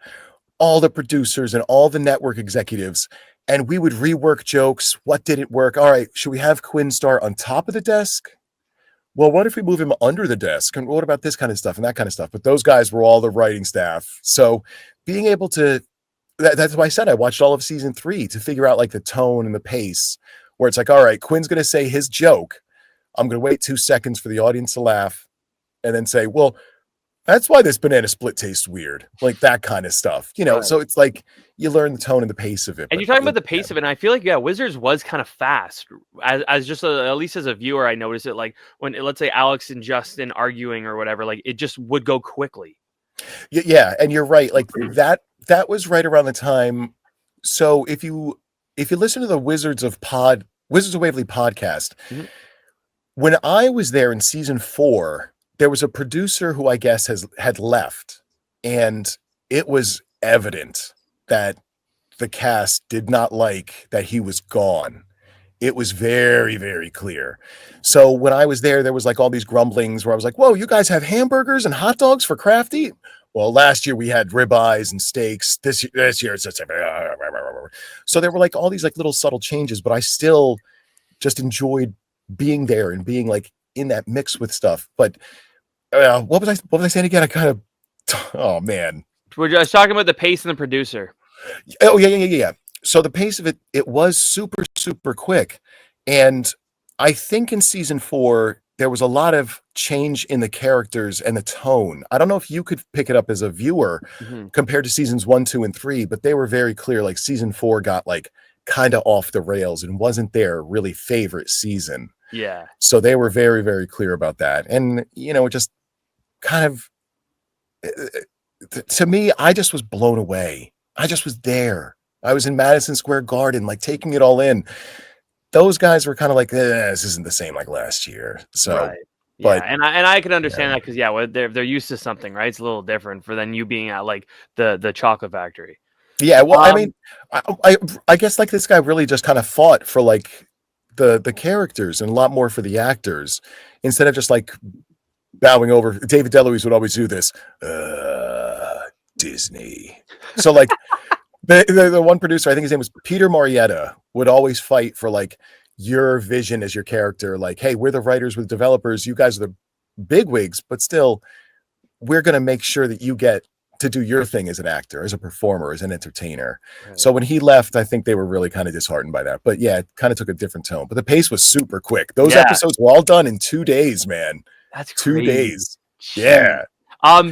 all the producers and all the network executives and we would rework jokes. What didn't work? All right, should we have Quinn start on top of the desk? Well, what if we move him under the desk? And what about this kind of stuff and that kind of stuff? But those guys were all the writing staff. So being able to, that's why I said I watched all of season 3 to figure out like the tone and the pace where it's like, all right, Quinn's going to say his joke. I'm going to wait 2 seconds for the audience to laugh and then say, "Well, that's why this banana split tastes weird." Like that kind of stuff, So it's like you learn the tone and the pace of it. And you're talking about the pace of it. And I feel like, Wizards was kind of fast as just at least as a viewer, I noticed it. Like when, let's say Alex and Justin arguing or whatever, like it just would go quickly. Yeah. And you're right. Like that was right around the time. So if you listen to the Wizards of Waverly podcast, when I was there in season 4, there was a producer who I guess had left, and it was evident that the cast did not like that he was gone. It was very, very clear. So when I was there was like all these grumblings where I was like, whoa, you guys have hamburgers and hot dogs for crafty? Well, last year we had ribeyes and steaks. This year it's just... So there were like all these like little subtle changes, but I still just enjoyed being there and being like in that mix with stuff. But what was I saying again? I kind of, oh man. We're just talking about the pace and the producer. Oh yeah. So the pace of it was super, super quick. And I think in season 4, there was a lot of change in the characters and the tone. I don't know if you could pick it up as a viewer compared to seasons 1, 2, and 3, but they were very clear. Like season 4 got like kind of off the rails and wasn't their really favorite season. Yeah. So they were very, very clear about that. And, it just kind of, to me, I just was blown away. I just was there. I was in Madison Square Garden, like taking it all in. Those guys were kind of like, this isn't the same like last year. So, right. But, yeah, and I could understand that because they're used to something, right? It's a little different for than you being at like the chocolate factory. Yeah, well, I mean, I guess like this guy really just kind of fought for like the characters and a lot more for the actors instead of just like bowing over. David DeLuise would always do this, Disney. So like. The one producer, I think his name was Peter Marietta, would always fight for like your vision as your character. Like, hey, we're the writers with developers. You guys are the bigwigs, but still, we're going to make sure that you get to do your thing as an actor, as a performer, as an entertainer. Right. So when he left, I think they were really kind of disheartened by that. But yeah, it kind of took a different tone. But the pace was super quick. Those episodes were all done in 2 days, man. That's 2 crazy. days. Jeez. Yeah.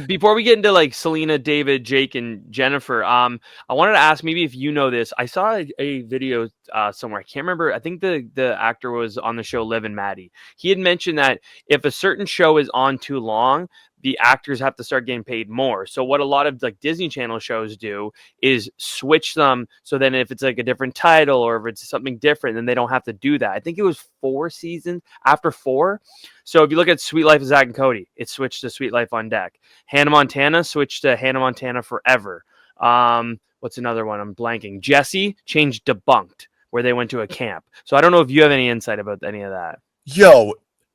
Before we get into like Selena, David, Jake, and Jennifer, I wanted to ask maybe if you know this. I saw a video somewhere. I can't remember. I think the actor was on the show Liv and Maddie. He had mentioned that if a certain show is on too long, the actors have to start getting paid more. So what a lot of like Disney Channel shows do is switch them. So then if it's like a different title or if it's something different, then they don't have to do that. I think it was 4 seasons after 4. So if you look at Sweet Life of Zack and Cody, it switched to Sweet Life on Deck. Hannah Montana switched to Hannah Montana Forever. What's another one? I'm blanking. Jesse changed Debunked, where they went to a camp. So I don't know if you have any insight about any of that. Yo,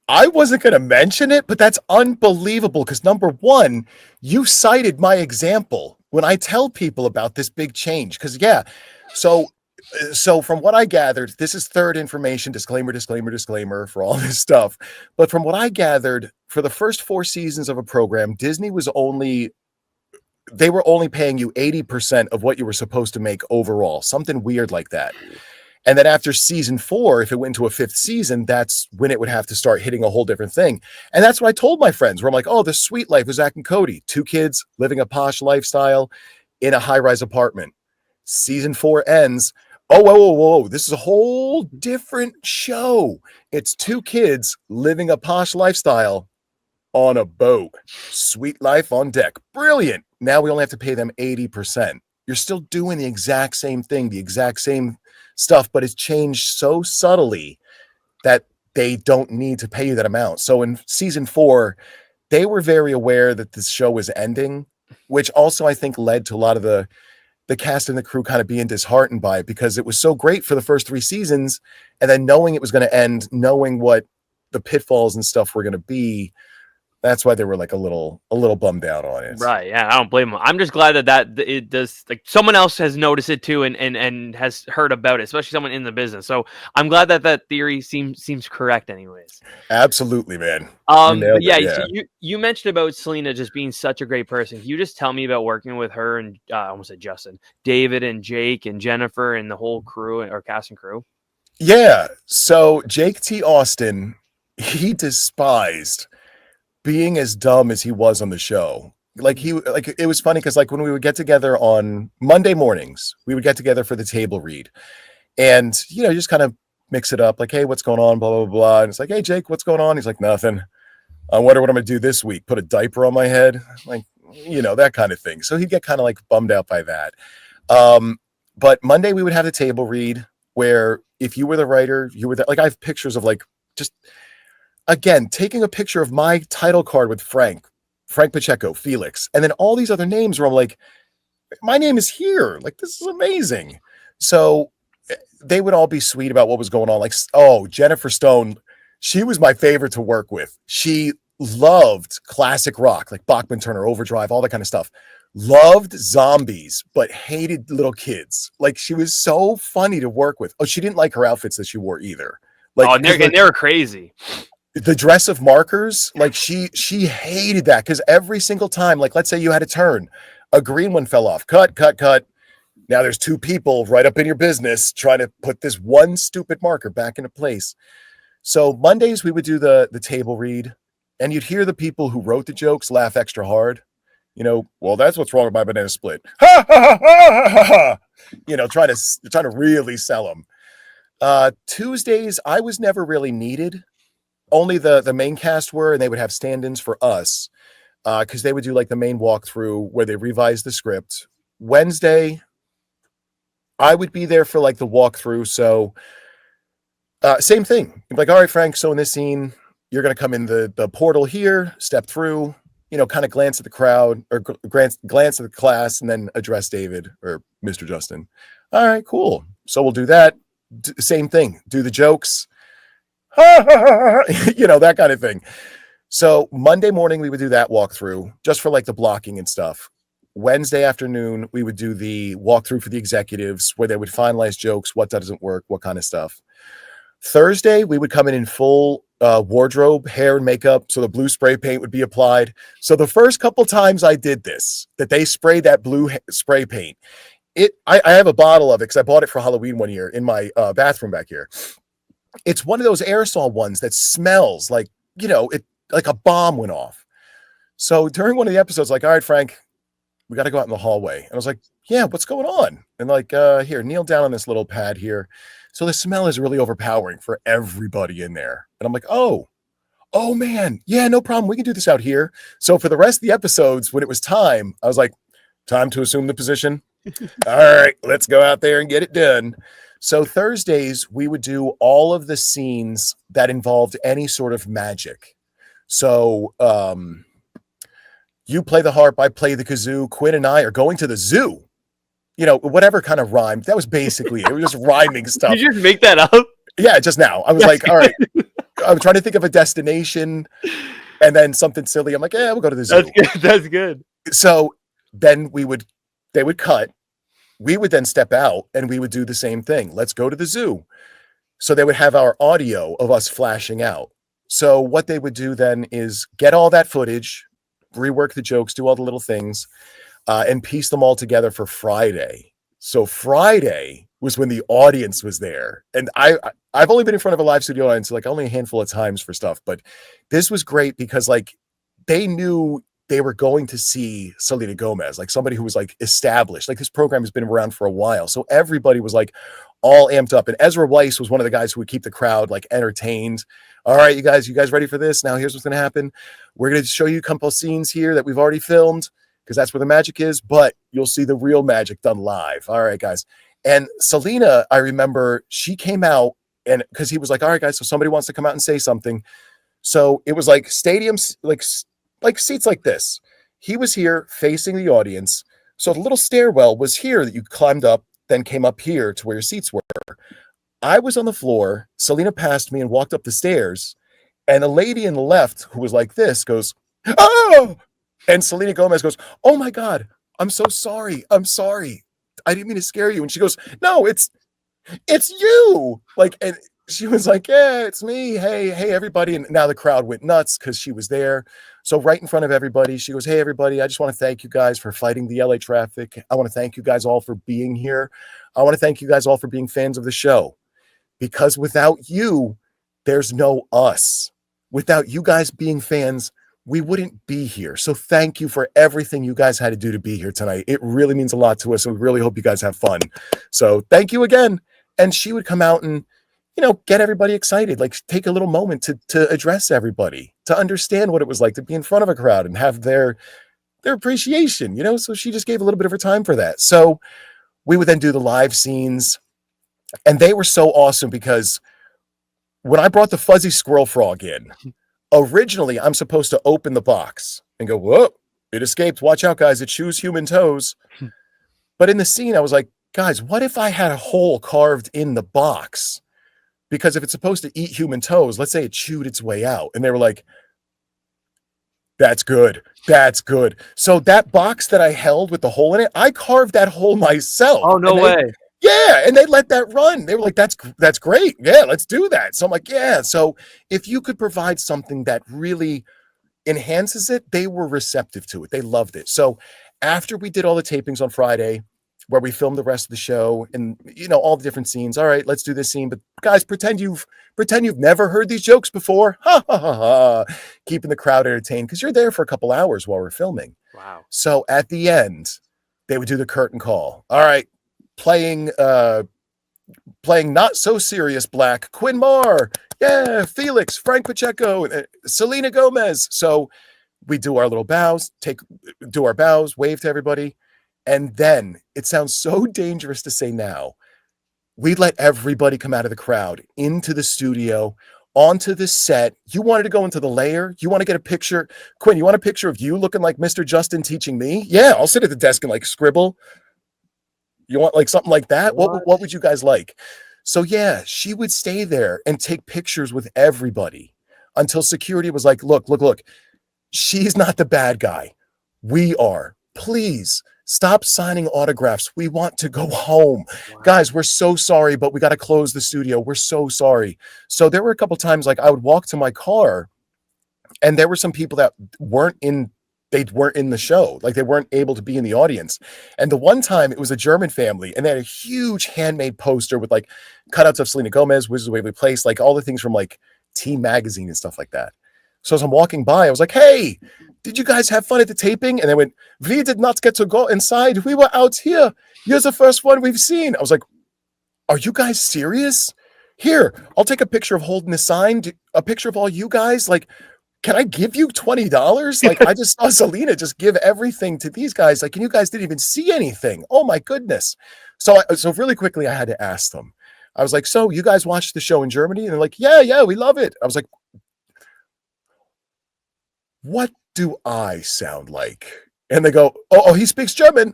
I wasn't going to mention it, but that's unbelievable because number one, you cited my example when I tell people about this big change. Because so from what I gathered, this is third information, disclaimer for all this stuff. But from what I gathered, for the first 4 seasons of a program, Disney was only paying you 80% of what you were supposed to make overall, something weird like that. And then after season 4, if it went into a 5th season, that's when it would have to start hitting a whole different thing. And that's what I told my friends, where I'm like, oh, the Sweet Life of Zack and Cody, 2 kids living a posh lifestyle in a high-rise apartment. Season 4 ends. Oh, whoa. This is a whole different show. It's 2 kids living a posh lifestyle on a boat. Sweet Life on Deck. Brilliant. Now we only have to pay them 80%. You're still doing the exact same thing, the exact same stuff, but it's changed so subtly that they don't need to pay you that amount. So in season 4, they were very aware that this show was ending, which also I think led to a lot of the cast and the crew kind of being disheartened by it because it was so great for the first 3 seasons. And then knowing it was going to end, knowing what the pitfalls and stuff were going to be, that's why they were like a little bummed out on it. Right. Yeah. I don't blame them. I'm just glad that it does, like, someone else has noticed it too and has heard about it, especially someone in the business. So I'm glad that theory seems correct anyways. Absolutely, man. But yeah. So you mentioned about Selena just being such a great person. Can you just tell me about working with her and I almost said Justin, David and Jake and Jennifer and the whole crew or cast and crew? Yeah. So Jake T. Austin, he despised being as dumb as he was on the show. It was funny because like when we would get together on Monday mornings, we would get together for the table read and, just kind of mix it up like, hey, what's going on? Blah, blah, blah. And it's like, hey, Jake, what's going on? He's like, nothing. I wonder what I'm going to do this week. Put a diaper on my head. Like, that kind of thing. So he'd get kind of like bummed out by that. But Monday we would have the table read where if you were the writer, you were there. Like I have pictures of like, just again, taking a picture of my title card with Frank Pacheco, Felix, and then all these other names where I'm like, my name is here. Like, this is amazing. So they would all be sweet about what was going on. Like, oh, Jennifer Stone, she was my favorite to work with. She loved classic rock, like Bachman Turner, Overdrive, all that kind of stuff. Loved zombies, but hated little kids. Like, she was so funny to work with. Oh, she didn't like her outfits that she wore either. Like, and they were crazy. The dress of markers, like she hated that because every single time, like, let's say you had a turn, a green one fell off. Cut. Now there's two people right up in your business trying to put this one stupid marker back into place. So Mondays we would do the table read, and you'd hear the people who wrote the jokes laugh extra hard. Well, that's what's wrong with my banana split. Ha ha ha ha ha ha. Trying to really sell them. Tuesdays I was never really needed. Only the main cast were, and they would have stand-ins for us because they would do like the main walkthrough where they revise the script. Wednesday, I would be there for like the walkthrough. So same thing. Like, all right, Frank, so in this scene, you're going to come in the portal here, step through, kind of glance at the crowd or glance at the class and then address David or Mr. Justin. All right, cool. So we'll do that. Same thing. Do the jokes. That kind of thing. So Monday morning, we would do that walkthrough just for like the blocking and stuff. Wednesday afternoon, we would do the walkthrough for the executives where they would finalize jokes, what doesn't work, what kind of stuff. Thursday, we would come in full wardrobe, hair and makeup. So the blue spray paint would be applied. So the first couple times I did this, that they sprayed that blue spray paint, I have a bottle of it because I bought it for Halloween one year in my bathroom back here. It's one of those aerosol ones that smells like, it like a bomb went off. So during one of the episodes, like, all right, Frank, we got to go out in the hallway. And I was like, yeah, what's going on? And like, here, kneel down on this little pad here. So the smell is really overpowering for everybody in there. And I'm like, oh man, yeah, no problem. We can do this out here. So for the rest of the episodes, when it was time, I was like, time to assume the position. All right, let's go out there and get it done. So Thursdays, we would do all of the scenes that involved any sort of magic. So you play the harp, I play the kazoo. Quinn and I are going to the zoo. Whatever kind of rhymed. That was basically it. It was just rhyming stuff. Did you just make that up? Yeah, just now. I was like, all right. I'm trying to think of a destination and then something silly. I'm like, yeah, we'll go to the zoo. That's good. So then they would cut. We would then step out and we would do the same thing. Let's go to the zoo. So they would have our audio of us flashing out. So what they would do then is get all that footage, rework the jokes, do all the little things, and piece them all together for Friday. So Friday was when the audience was there. And I've only been in front of a live studio audience like only a handful of times for stuff, but this was great because like they knew they were going to see Selena Gomez, like somebody who was like established. Like this program has been around for a while. So everybody was like all amped up. And Ezra Weiss was one of the guys who would keep the crowd like entertained. All right, you guys ready for this? Now here's what's going to happen. We're going to show you a couple scenes here that we've already filmed because that's where the magic is, but you'll see the real magic done live. All right, guys. And Selena, I remember she came out and because he was like, all right, guys, so somebody wants to come out and say something. So it was like stadiums, like seats like this. He was here facing the audience. So the little stairwell was here that you climbed up, then came up here to where your seats were. I was on the floor. Selena passed me and walked up the stairs. And the lady in the left who was like this goes, oh! And Selena Gomez goes, oh my God, I'm so sorry. I'm sorry. I didn't mean to scare you. And she goes, no, it's you. Like, and she was like, yeah, it's me. Hey, everybody. And now the crowd went nuts because she was there. So right in front of everybody, she goes, hey, everybody, I just want to thank you guys for fighting the LA traffic. I want to thank you guys all for being here. I want to thank you guys all for being fans of the show. Because without you, there's no us. Without you guys being fans, we wouldn't be here. So thank you for everything you guys had to do to be here tonight. It really means a lot to us. And we really hope you guys have fun. So thank you again. And she would come out and, get everybody excited, like take a little moment to address everybody, to understand what it was like to be in front of a crowd and have their appreciation, so she just gave a little bit of her time for that. So we would then do the live scenes and they were so awesome because when I brought the fuzzy squirrel frog in, originally I'm supposed to open the box and go, whoa, it escaped. Watch out, guys. It chews human toes. But in the scene, I was like, guys, what if I had a hole carved in the box? Because if it's supposed to eat human toes, let's say it chewed its way out. And they were like, that's good. That's good. So that box that I held with the hole in it, I carved that hole myself. Oh, no way. Yeah, and they let that run. They were like, that's great. Yeah, let's do that. So I'm like, yeah. So if you could provide something that really enhances it, they were receptive to it. They loved it. So after we did all the tapings on Friday, where we filmed the rest of the show and all the different scenes. All right, let's do this scene. But guys, pretend you've never heard these jokes before. Ha ha ha ha. Keeping the crowd entertained because you're there for a couple hours while we're filming. Wow. So at the end, they would do the curtain call. All right, playing not so serious black, Quinn Marr. Yeah, Felix, Frank Pacheco, Selena Gomez. So we do our little bows, do our bows, wave to everybody. And then it sounds so dangerous to say now, we let everybody come out of the crowd into the studio, onto the set. You wanted to go into the layer. You want to get a picture. Quinn, you want a picture of you looking like Mr. Justin teaching me? Yeah, I'll sit at the desk and like scribble. You want like something like that? What would you guys like? So yeah, she would stay there and take pictures with everybody until security was like, look, she's not the bad guy. We are. Please stop signing autographs. We want to go home. Wow. Guys, we're so sorry, but we got to close the studio. We're so sorry. So there were a couple times like I would walk to my car and there were some people that weren't in the show. Like they weren't able to be in the audience. And the one time it was a German family and they had a huge handmade poster with like cutouts of Selena Gomez, Wizards of Waverly Place, like all the things from like Teen Magazine and stuff like that. So as I'm walking by, I was like, hey, did you guys have fun at the taping? And they went, we did not get to go inside. We were out here. You're the first one we've seen. I was like, are you guys serious? Here, I'll take a picture of holding the sign, a picture of all you guys. Like, can I give you $20? Like, I just saw Selena just give everything to these guys. Like, and you guys didn't even see anything. Oh my goodness. So really quickly, I had to ask them. I was like, so you guys watched the show in Germany? And they're like, yeah, we love it. I was like, what do I sound like? And they go, oh, he speaks German,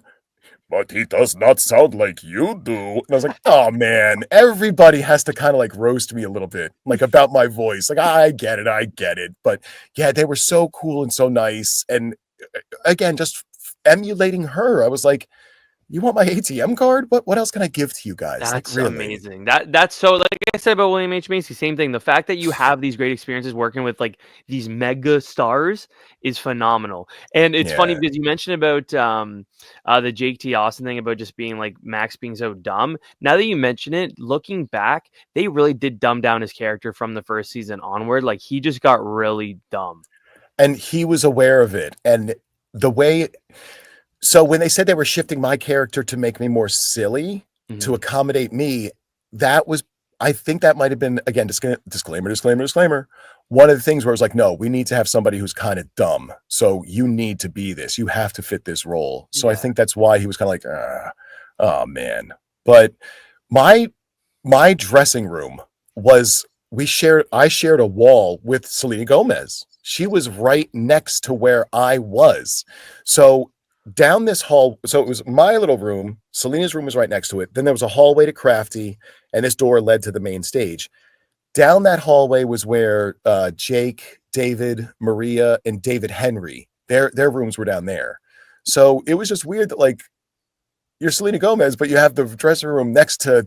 but he does not sound like you do. And I was like, oh man, everybody has to kind of like roast me a little bit, like about my voice. Like, I get it. But yeah, they were so cool and so nice. And again, just emulating her, I was like, you want my ATM card? What else can I give to you guys? That's like, really amazing. That's so, like I said about William H. Macy, same thing. The fact that you have these great experiences working with like these mega stars is phenomenal. And it's funny because you mentioned about the Jake T. Austin thing about just being like Max being so dumb. Now that you mention it, looking back, they really did dumb down his character from the first season onward. Like he just got really dumb. And he was aware of it. And the way... So when they said they were shifting my character to make me more silly, to accommodate me, I think that might have been, again, disclaimer. One of the things where it's like, no, we need to have somebody who's kind of dumb. So you need to be this. You have to fit this role. So I think that's why he was kind of like, oh man. But my dressing room was, I shared a wall with Selena Gomez. She was right next to where I was. So down this hall, so it was my little room. Selena's room was right next to it. Then there was a hallway to Crafty, and this door led to the main stage. Down that hallway was where Jake, David, Maria, and David Henry, their rooms were down there. So it was just weird that like you're Selena Gomez, but you have the dressing room next to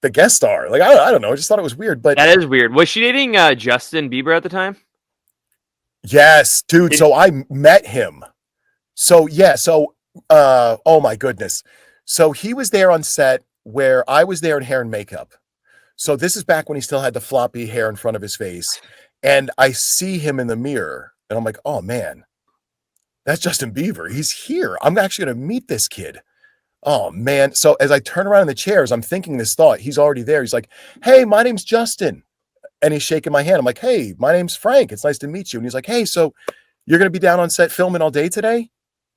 the guest star. Like I don't know. I just thought it was weird. But that is weird. Was she dating Justin Bieber at the time? Yes, dude. So I met him. So yeah, oh my goodness. So he was there on set where I was there in hair and makeup. So this is back when he still had the floppy hair in front of his face. And I see him in the mirror and I'm like, oh man, that's Justin Bieber. He's here. I'm actually going to meet this kid. Oh man. So as I turn around in the chairs, I'm thinking this thought. He's already there. He's like, hey, my name's Justin. And he's shaking my hand. I'm like, hey, my name's Frank. It's nice to meet you. And he's like, hey, so you're going to be down on set filming all day today?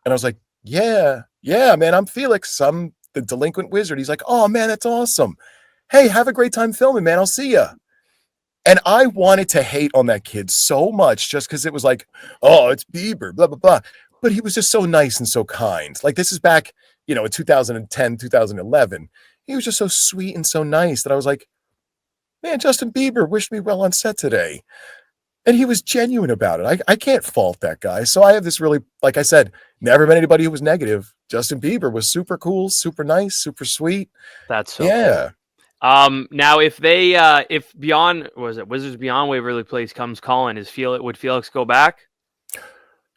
And I was like, yeah, man, I'm Felix. I'm the delinquent wizard. He's like, oh man, that's awesome. Hey, have a great time filming, man. I'll see ya. And I wanted to hate on that kid so much just because it was like, oh, it's Bieber, blah, blah, blah. But he was just so nice and so kind. Like this is back in 2010, 2011, he was just so sweet and so nice that I was like, man, Justin Bieber wished me well on set today. And he was genuine about it. I can't fault that guy. So I have this really, like I said, never met anybody who was negative. Justin Bieber was super cool, super nice, super sweet. That's so cool. Now if Wizards Beyond Waverly Place comes calling, would Felix go back?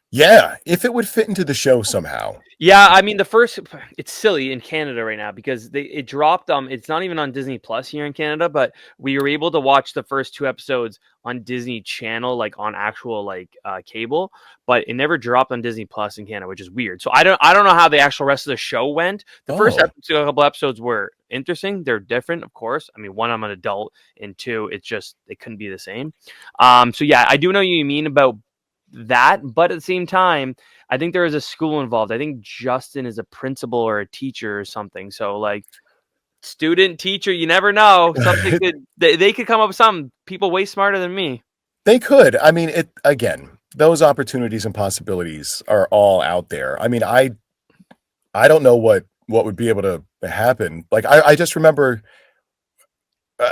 Yeah, if it would fit into the show somehow. Yeah, I mean it's silly in Canada right now because it dropped. It's not even on Disney Plus here in Canada, but we were able to watch the first 2 episodes on Disney Channel, like on actual cable, but it never dropped on Disney Plus in Canada, which is weird. So I don't know how the actual rest of the show went. The first couple episodes were interesting. They're different, of course. I mean, 1, I'm an adult, and 2, it couldn't be the same. So yeah, I do know what you mean about that, but at the same time, I think there is a school involved. I think Justin is a principal or a teacher or something. So like student teacher, you never know. Something they could come up with something. People way smarter than me. They could. I mean, those opportunities and possibilities are all out there. I mean, I don't know what would be able to happen. Like I just remember.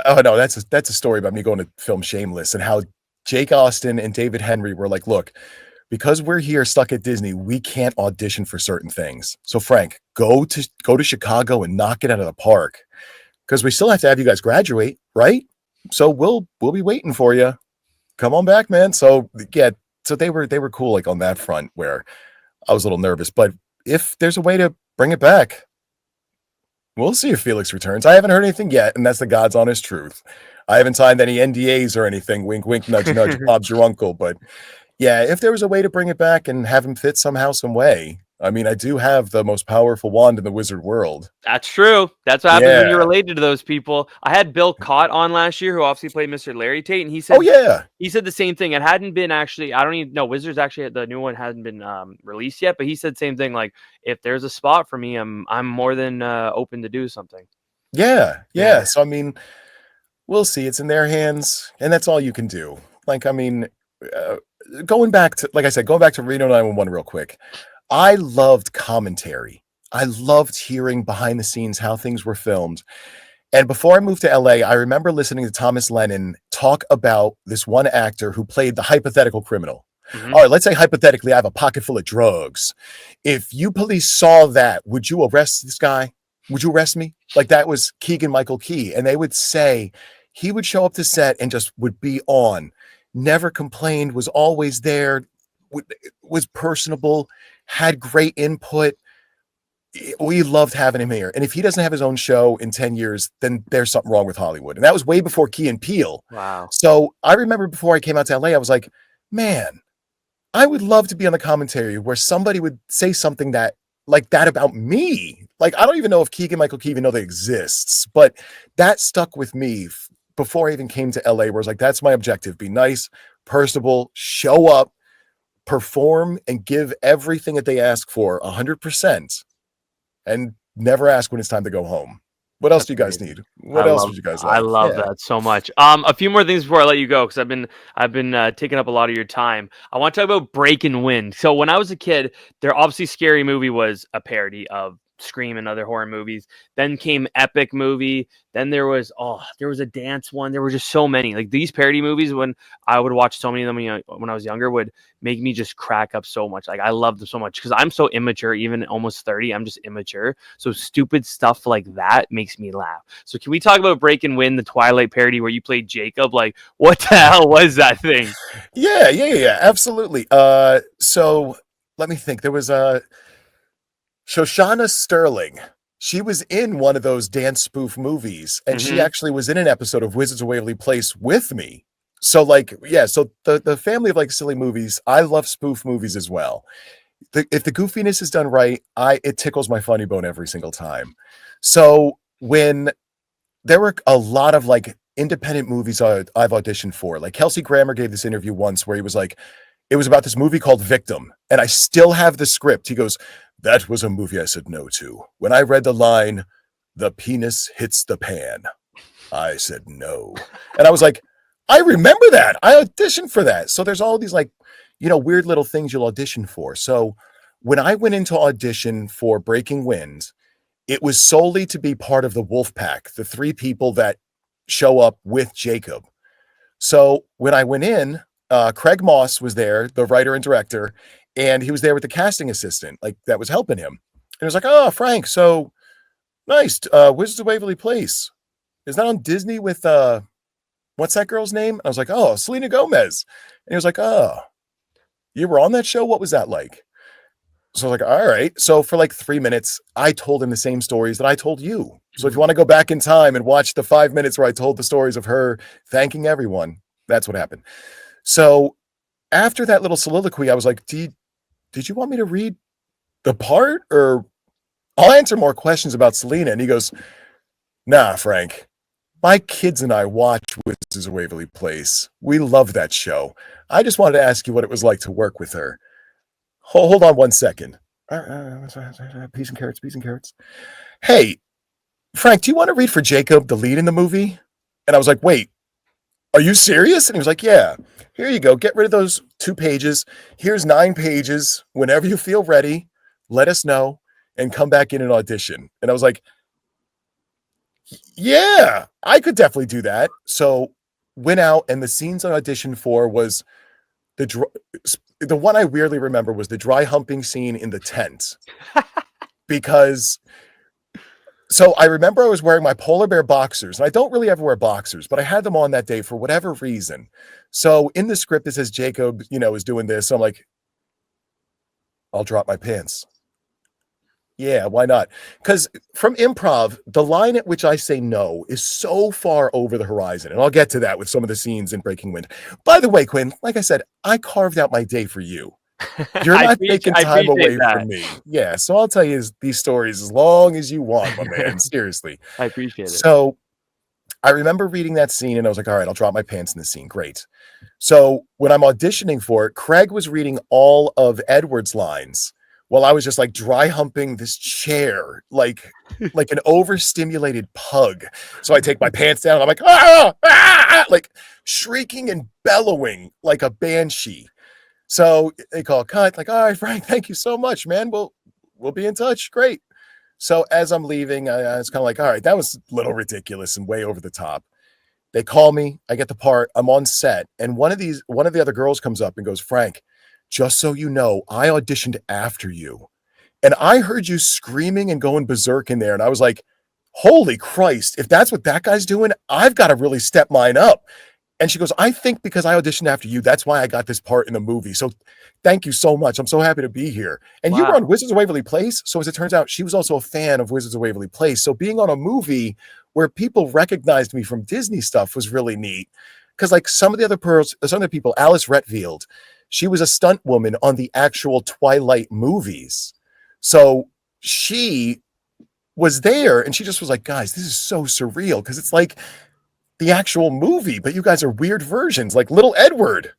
Oh no, that's a story about me going to film Shameless and how Jake Austin and David Henry were like, look, because we're here stuck at Disney, we can't audition for certain things. So Frank, go to Chicago and knock it out of the park, because we still have to have you guys graduate, right? So we'll be waiting for you. Come on back, man. So yeah, so they were cool like on that front, where I was a little nervous, but if there's a way to bring it back, we'll see if Felix returns. I haven't heard anything yet, and that's the God's honest truth. I haven't signed any NDAs or anything. Wink, wink, nudge, nudge. Bob's your uncle. But yeah, if there was a way to bring it back and have him fit somehow, some way. I mean, I do have the most powerful wand in the wizard world. That's true. That's what happens when you're related to those people. I had Bill Cott on last year, who obviously played Mr. Larry Tate, and he said, he said the same thing. It hadn't been actually, I don't even know, Wizards actually, the new one hadn't been released yet, but he said the same thing. Like, if there's a spot for me, I'm more than open to do something. Yeah. So I mean, we'll see. It's in their hands, and that's all you can do. Like, I mean, going back to Reno 911 real quick. I loved commentary. I loved hearing behind the scenes how things were filmed. And before I moved to LA, I remember listening to Thomas Lennon talk about this one actor who played the hypothetical criminal. Mm-hmm. All right, let's say hypothetically, I have a pocket full of drugs. If you police saw that, would you arrest this guy? Would you arrest me? Like, that was Keegan-Michael Key. And they would say he would show up to set and just would be on, never complained, was always there, was personable, had great input. We loved having him here. And if he doesn't have his own show in 10 years, then there's something wrong with Hollywood. And that was way before Key and Peele. Wow. So I remember before I came out to LA, I was like, man, I would love to be on the commentary where somebody would say something like that about me. Like, I don't even know if Keegan-Michael Key even know that exists, but that stuck with me before I even came to LA, where I was like, that's my objective. Be nice, personable, show up, perform, and give everything that they ask for 100%, and never ask when it's time to go home. What else do you guys need? What else would you guys like? I love that so much. A few more things before I let you go, because I've been taking up a lot of your time. I want to talk about Breaking Wind. So when I was a kid, their obviously Scary Movie was a parody of Scream and other horror movies. Then came Epic Movie. Then there was a dance one. There were just so many. Like, these parody movies, when I would watch so many of them when I was younger, would make me just crack up so much. Like, I love them so much because I'm so immature. Even almost 30, I'm just immature. So stupid stuff like that makes me laugh. So can we talk about Breaking Wind, the Twilight parody where you played Jacob? Like, what the hell was that thing? Yeah, absolutely. So let me think. There was Shoshana Sterling. She was in one of those dance spoof movies, and she actually was in an episode of Wizards of Waverly Place with me. So so the family of like silly movies, I love spoof movies as well. If the goofiness is done right, it tickles my funny bone every single time. So when there were a lot of like independent movies I've auditioned for, like Kelsey Grammer gave this interview once where he was like, it was about this movie called Victim, and I still have the script. He goes, that was a movie I said no to. When I read the line, the penis hits the pan, I said no. And I was like, I remember that. I auditioned for that. So there's all these like, weird little things you'll audition for. So when I went into audition for Breaking Wind, it was solely to be part of the wolf pack, the 3 people that show up with Jacob. So when I went in, Craig Moss was there, the writer and director, and he was there with the casting assistant, like that was helping him. And he was like, "Oh, Frank, so nice. Wizards of Waverly Place. Is that on Disney with what's that girl's name?" I was like, "Oh, Selena Gomez." And he was like, "Oh, you were on that show? What was that like?" So I was like, all right. So for like 3 minutes, I told him the same stories that I told you. So if you want to go back in time and watch the 5 minutes where I told the stories of her thanking everyone, that's what happened. So after that little soliloquy, I was like, did you want me to read the part, or I'll answer more questions about Selena? And he goes, "Nah, Frank, my kids and I watch Wizards of Waverly Place. We love that show. I just wanted to ask you what it was like to work with her." Hold on one second. Peas and carrots. Hey, Frank, do you want to read for Jacob, the lead in the movie? And I was like, wait, are you serious? And he was like, yeah, here you go. Get rid of those 2 pages. Here's 9 pages. Whenever you feel ready, let us know and come back in and audition. And I was like, yeah, I could definitely do that. So went out, and the scenes I auditioned for was the one I weirdly remember was the dry humping scene in the tent. Because so I remember I was wearing my polar bear boxers, and I don't really ever wear boxers, but I had them on that day for whatever reason. So in the script, it says Jacob, is doing this. So I'm like, I'll drop my pants. Yeah, why not? Because from improv, the line at which I say no is so far over the horizon. And I'll get to that with some of the scenes in Breaking Wind. By the way, Quinn, like I said, I carved out my day for you. You're not taking time away from me. Yeah, so I'll tell you these stories as long as you want, my man. Seriously. I appreciate it. So I remember reading that scene, and I was like, all right, I'll drop my pants in this scene. Great. So when I'm auditioning for it, Craig was reading all of Edward's lines while I was just like dry humping this chair, like an overstimulated pug. So I take my pants down, and I'm like, like shrieking and bellowing like a banshee. So they call cut, like, all right, Frank, thank you so much, man. We'll be in touch. Great. So as I'm leaving, I was kind of like, all right, that was a little ridiculous and way over the top. They call me, I get the part, I'm on set, and one of the other girls comes up and goes, Frank, just so you know, I auditioned after you. And I heard you screaming and going berserk in there. And I was like, holy Christ, if that's what that guy's doing, I've got to really step mine up. And she goes, I think because I auditioned after you, that's why I got this part in the movie. So thank you so much. I'm so happy to be here. And You were on Wizards of Waverly Place. So as it turns out, she was also a fan of Wizards of Waverly Place. So being on a movie where people recognized me from Disney stuff was really neat. Because like some of the people, Alice Retfield, she was a stunt woman on the actual Twilight movies. So she was there and she just was like, guys, this is so surreal because it's like the actual movie, but you guys are weird versions, like Little Edward.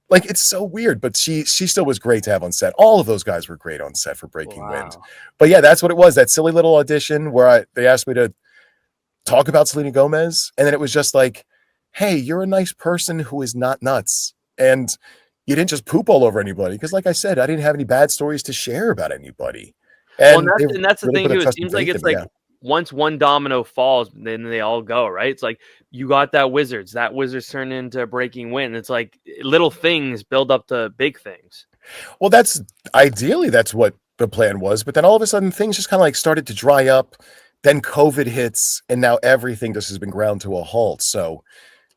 Like it's so weird, but she still was great to have on set. All of those guys were great on set for Breaking Wind. But yeah, that's what it was. That silly little audition where they asked me to talk about Selena Gomez. And then it was just like, hey, you're a nice person who is not nuts. And you didn't just poop all over anybody. Because like I said, I didn't have any bad stories to share about anybody. And, that's the thing too. It seems like it's like once one domino falls, then they all go, right? It's like you got that Wizards turned into Breaking Wind. It's like little things build up to big things. Well, that's what the plan was. But then all of a sudden things just kind of like started to dry up. Then COVID hits and now everything just has been ground to a halt. So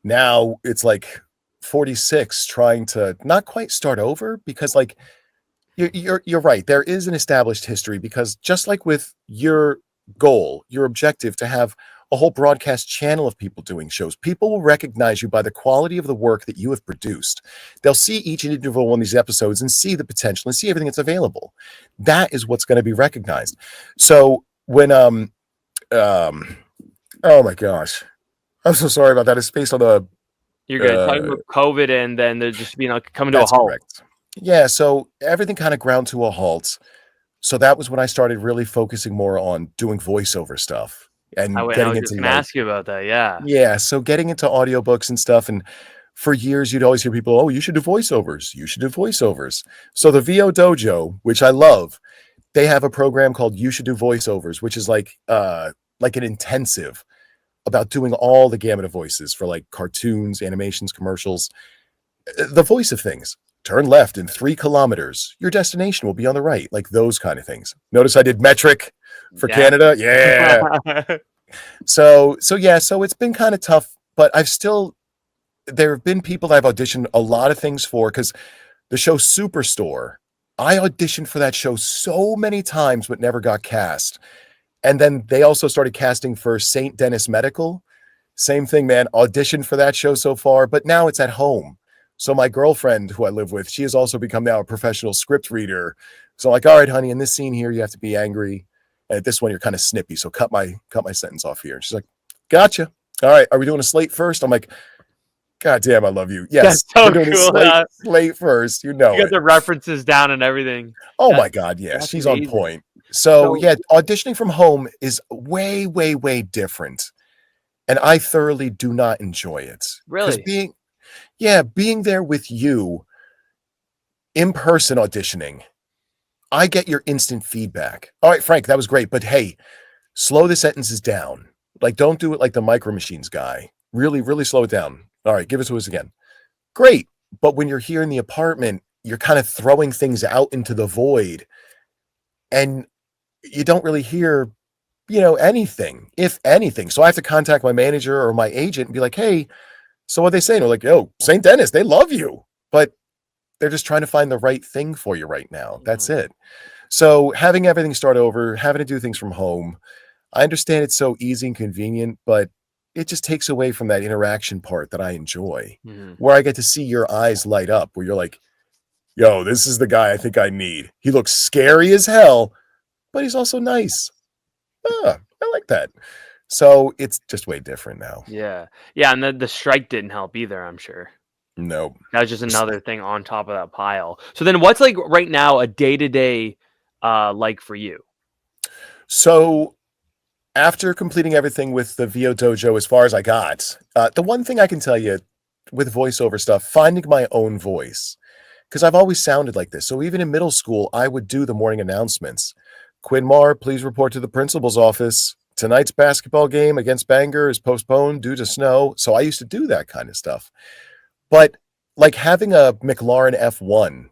now it's like 46 trying to not quite start over because like you're right. There is an established history because just like with your goal, your objective to have a whole broadcast channel of people doing shows, people will recognize you by the quality of the work that you have produced. They'll see each individual one of these episodes and see the potential and see everything that's available. That is what's going to be recognized. So when oh my gosh, I'm so sorry about that. It's based on the you're good. Talking about COVID and then they're just coming to a halt. Correct. Yeah, so everything kind of ground to a halt. So that was when I started really focusing more on doing voiceover stuff and I was just going to ask you about that. Yeah. Yeah. So getting into audiobooks and stuff. And for years, you'd always hear people, oh, you should do voiceovers. You should do voiceovers. So the VO Dojo, which I love, they have a program called You Should Do Voiceovers, which is like an intensive about doing all the gamut of voices for like cartoons, animations, commercials, the voice of things. Turn left in 3 kilometers. Your destination will be on the right. Like those kind of things. Notice I did metric for Canada. Yeah. So it's been kind of tough, but there have been people that I've auditioned a lot of things for, because the show Superstore, I auditioned for that show so many times, but never got cast. And then they also started casting for St. Denis Medical. Same thing, man. Auditioned for that show so far, but now it's at home. So my girlfriend, who I live with, she has also become now a professional script reader. So I'm like, all right, honey, in this scene here, you have to be angry. And at this one, you're kind of snippy. So cut my sentence off here. And she's like, gotcha. All right. Are we doing a slate first? I'm like, God damn, I love you. Yes. So we're doing cool. a slate first. You know, you got the references down and everything. Oh my God. Yeah. She's amazing. On point. So yeah, auditioning from home is way, way, way different. And I thoroughly do not enjoy it. Really? Being there with you in person auditioning, I get your instant feedback. All right, Frank, that was great. But hey, slow the sentences down. Like, don't do it like the Micro Machines guy. Really, really slow it down. All right, give it to us again. Great. But when you're here in the apartment, you're kind of throwing things out into the void. And you don't really hear, anything, if anything. So I have to contact my manager or my agent and be like, hey, so what they say? They're like, yo, St. Denis, they love you. But they're just trying to find the right thing for you right now. That's it. So having everything start over, having to do things from home, I understand it's so easy and convenient, but it just takes away from that interaction part that I enjoy, where I get to see your eyes light up, where you're like, yo, this is the guy I think I need. He looks scary as hell, but he's also nice. I like that. So it's just way different now. Yeah. Yeah. And the strike didn't help either, I'm sure. No. That was just another thing on top of that pile. So then what's like right now a day-to-day like for you? So after completing everything with the VO Dojo as far as I got, the one thing I can tell you with voiceover stuff, finding my own voice, because I've always sounded like this. So even in middle school, I would do the morning announcements. Quinn Marr, please report to the principal's office. Tonight's basketball game against Bangor is postponed due to snow. So I used to do that kind of stuff. But like having a McLaren F1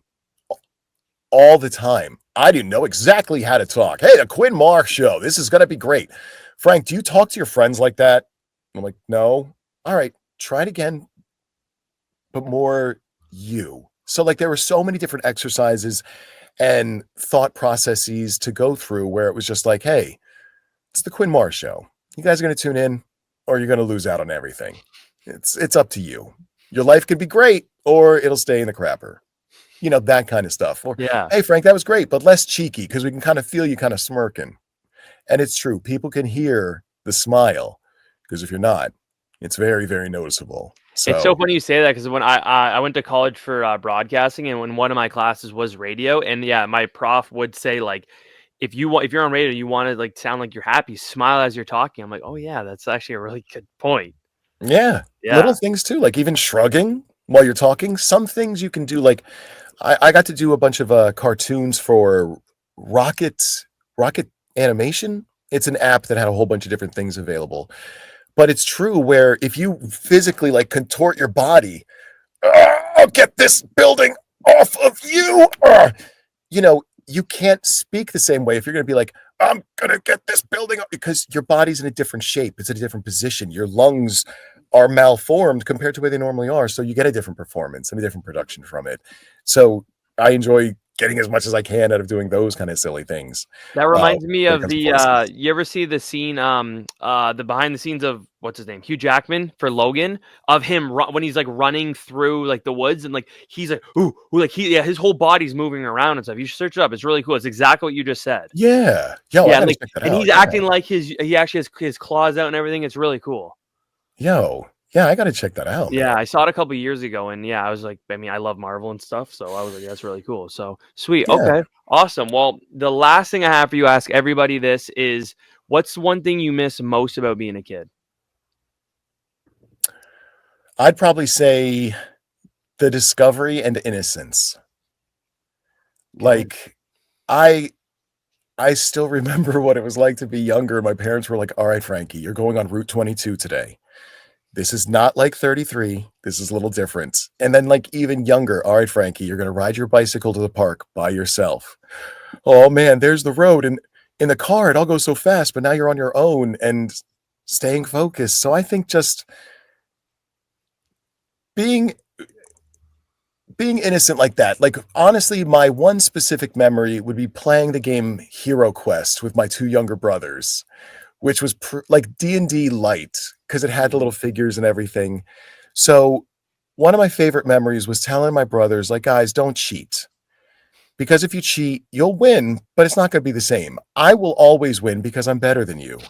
all the time, I didn't know exactly how to talk. Hey, the Quinn Marr show. This is going to be great. Frank, do you talk to your friends like that? I'm like, no. All right, try it again, but more you. So like there were so many different exercises and thought processes to go through where it was just like, hey, it's the Quinn Marr show. You guys are going to tune in or you're going to lose out on everything. It's up to you. Your life could be great or it'll stay in the crapper. That kind of stuff. Or, hey, Frank, that was great, but less cheeky because we can kind of feel you kind of smirking. And it's true. People can hear the smile because if you're not, it's very, very noticeable. So it's so funny you say that because when I went to college for broadcasting, and when one of my classes was radio, and my prof would say like, if you're on radio, you want to like sound like you're happy, smile as you're talking. I'm like, oh yeah, that's actually a really good point. Yeah. Little things too, like even shrugging while you're talking. Some things you can do, like I got to do a bunch of cartoons for Rocket Animation. It's an app that had a whole bunch of different things available. But it's true where if you physically like contort your body, I'll get this building off of you. You can't speak the same way if you're going to be like, I'm going to get this building up, because your body's in a different shape. It's in a different position. Your lungs are malformed compared to where they normally are. So you get a different performance and a different production from it. So I enjoy getting as much as I can out of doing those kind of silly things. That reminds me of the you ever see the scene the behind the scenes of what's his name, Hugh Jackman for Logan, of him when he's like running through like the woods and like he's like ooh like his whole body's moving around and stuff. You should search it up. It's really cool. It's exactly what you just said. Yeah. Like, and he's acting like he actually has his claws out and everything. It's really cool. Yeah, I got to check that out. Yeah, man. I saw it a couple of years ago, and I was like, I love Marvel and stuff, so I was like, that's really cool. So sweet. Yeah. Okay, awesome. Well, the last thing I have for you, ask everybody this is, what's one thing you miss most about being a kid? I'd probably say the discovery and innocence. Okay. Like, I still remember what it was like to be younger. My parents were like, "All right, Frankie, you're going on Route 22 today. This is not like 33. This is a little different." And then, like, even younger, "All right, Frankie, you're gonna ride your bicycle to the park by yourself. Oh man, there's the road, and in the car, it all goes so fast, but now you're on your own and staying focused." So I think just being being innocent like that. Like, honestly, my one specific memory would be playing the game Hero Quest with my 2 younger brothers, which was like D&D light because it had the little figures and everything. So, one of my favorite memories was telling my brothers, like, "Guys, don't cheat. Because if you cheat, you'll win, but it's not gonna be the same. I will always win because I'm better than you.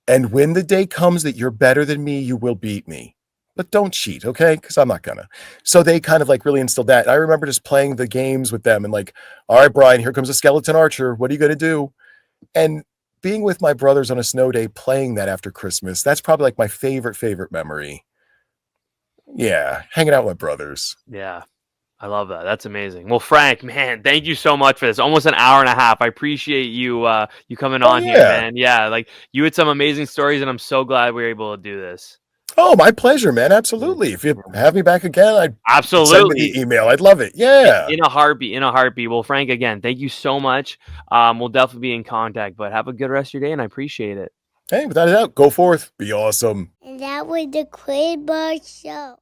And when the day comes that you're better than me, you will beat me. But don't cheat, okay? Because I'm not gonna." So they kind of like really instilled that. I remember just playing the games with them and like, "All right, Brian, here comes a skeleton archer. What are you gonna do?" And being with my brothers on a snow day playing that after Christmas, that's probably like my favorite memory. Yeah, hanging out with brothers. Yeah. I love that. That's amazing. Well, Frank, man, thank you so much for this. Almost an hour and a half. I appreciate you you coming Oh, on here, yeah. man. Yeah, like you had some amazing stories, and I'm so glad we were able to do this. Oh, my pleasure, man. Absolutely. If you have me back again, send me Absolutely. the email. I'd love it. Yeah. In a heartbeat. In a heartbeat. Well, Frank, again, thank you so much. We'll definitely be in contact, but have a good rest of your day, and I appreciate it. Hey, without a doubt, go forth. Be awesome. And that was the Quinn Show.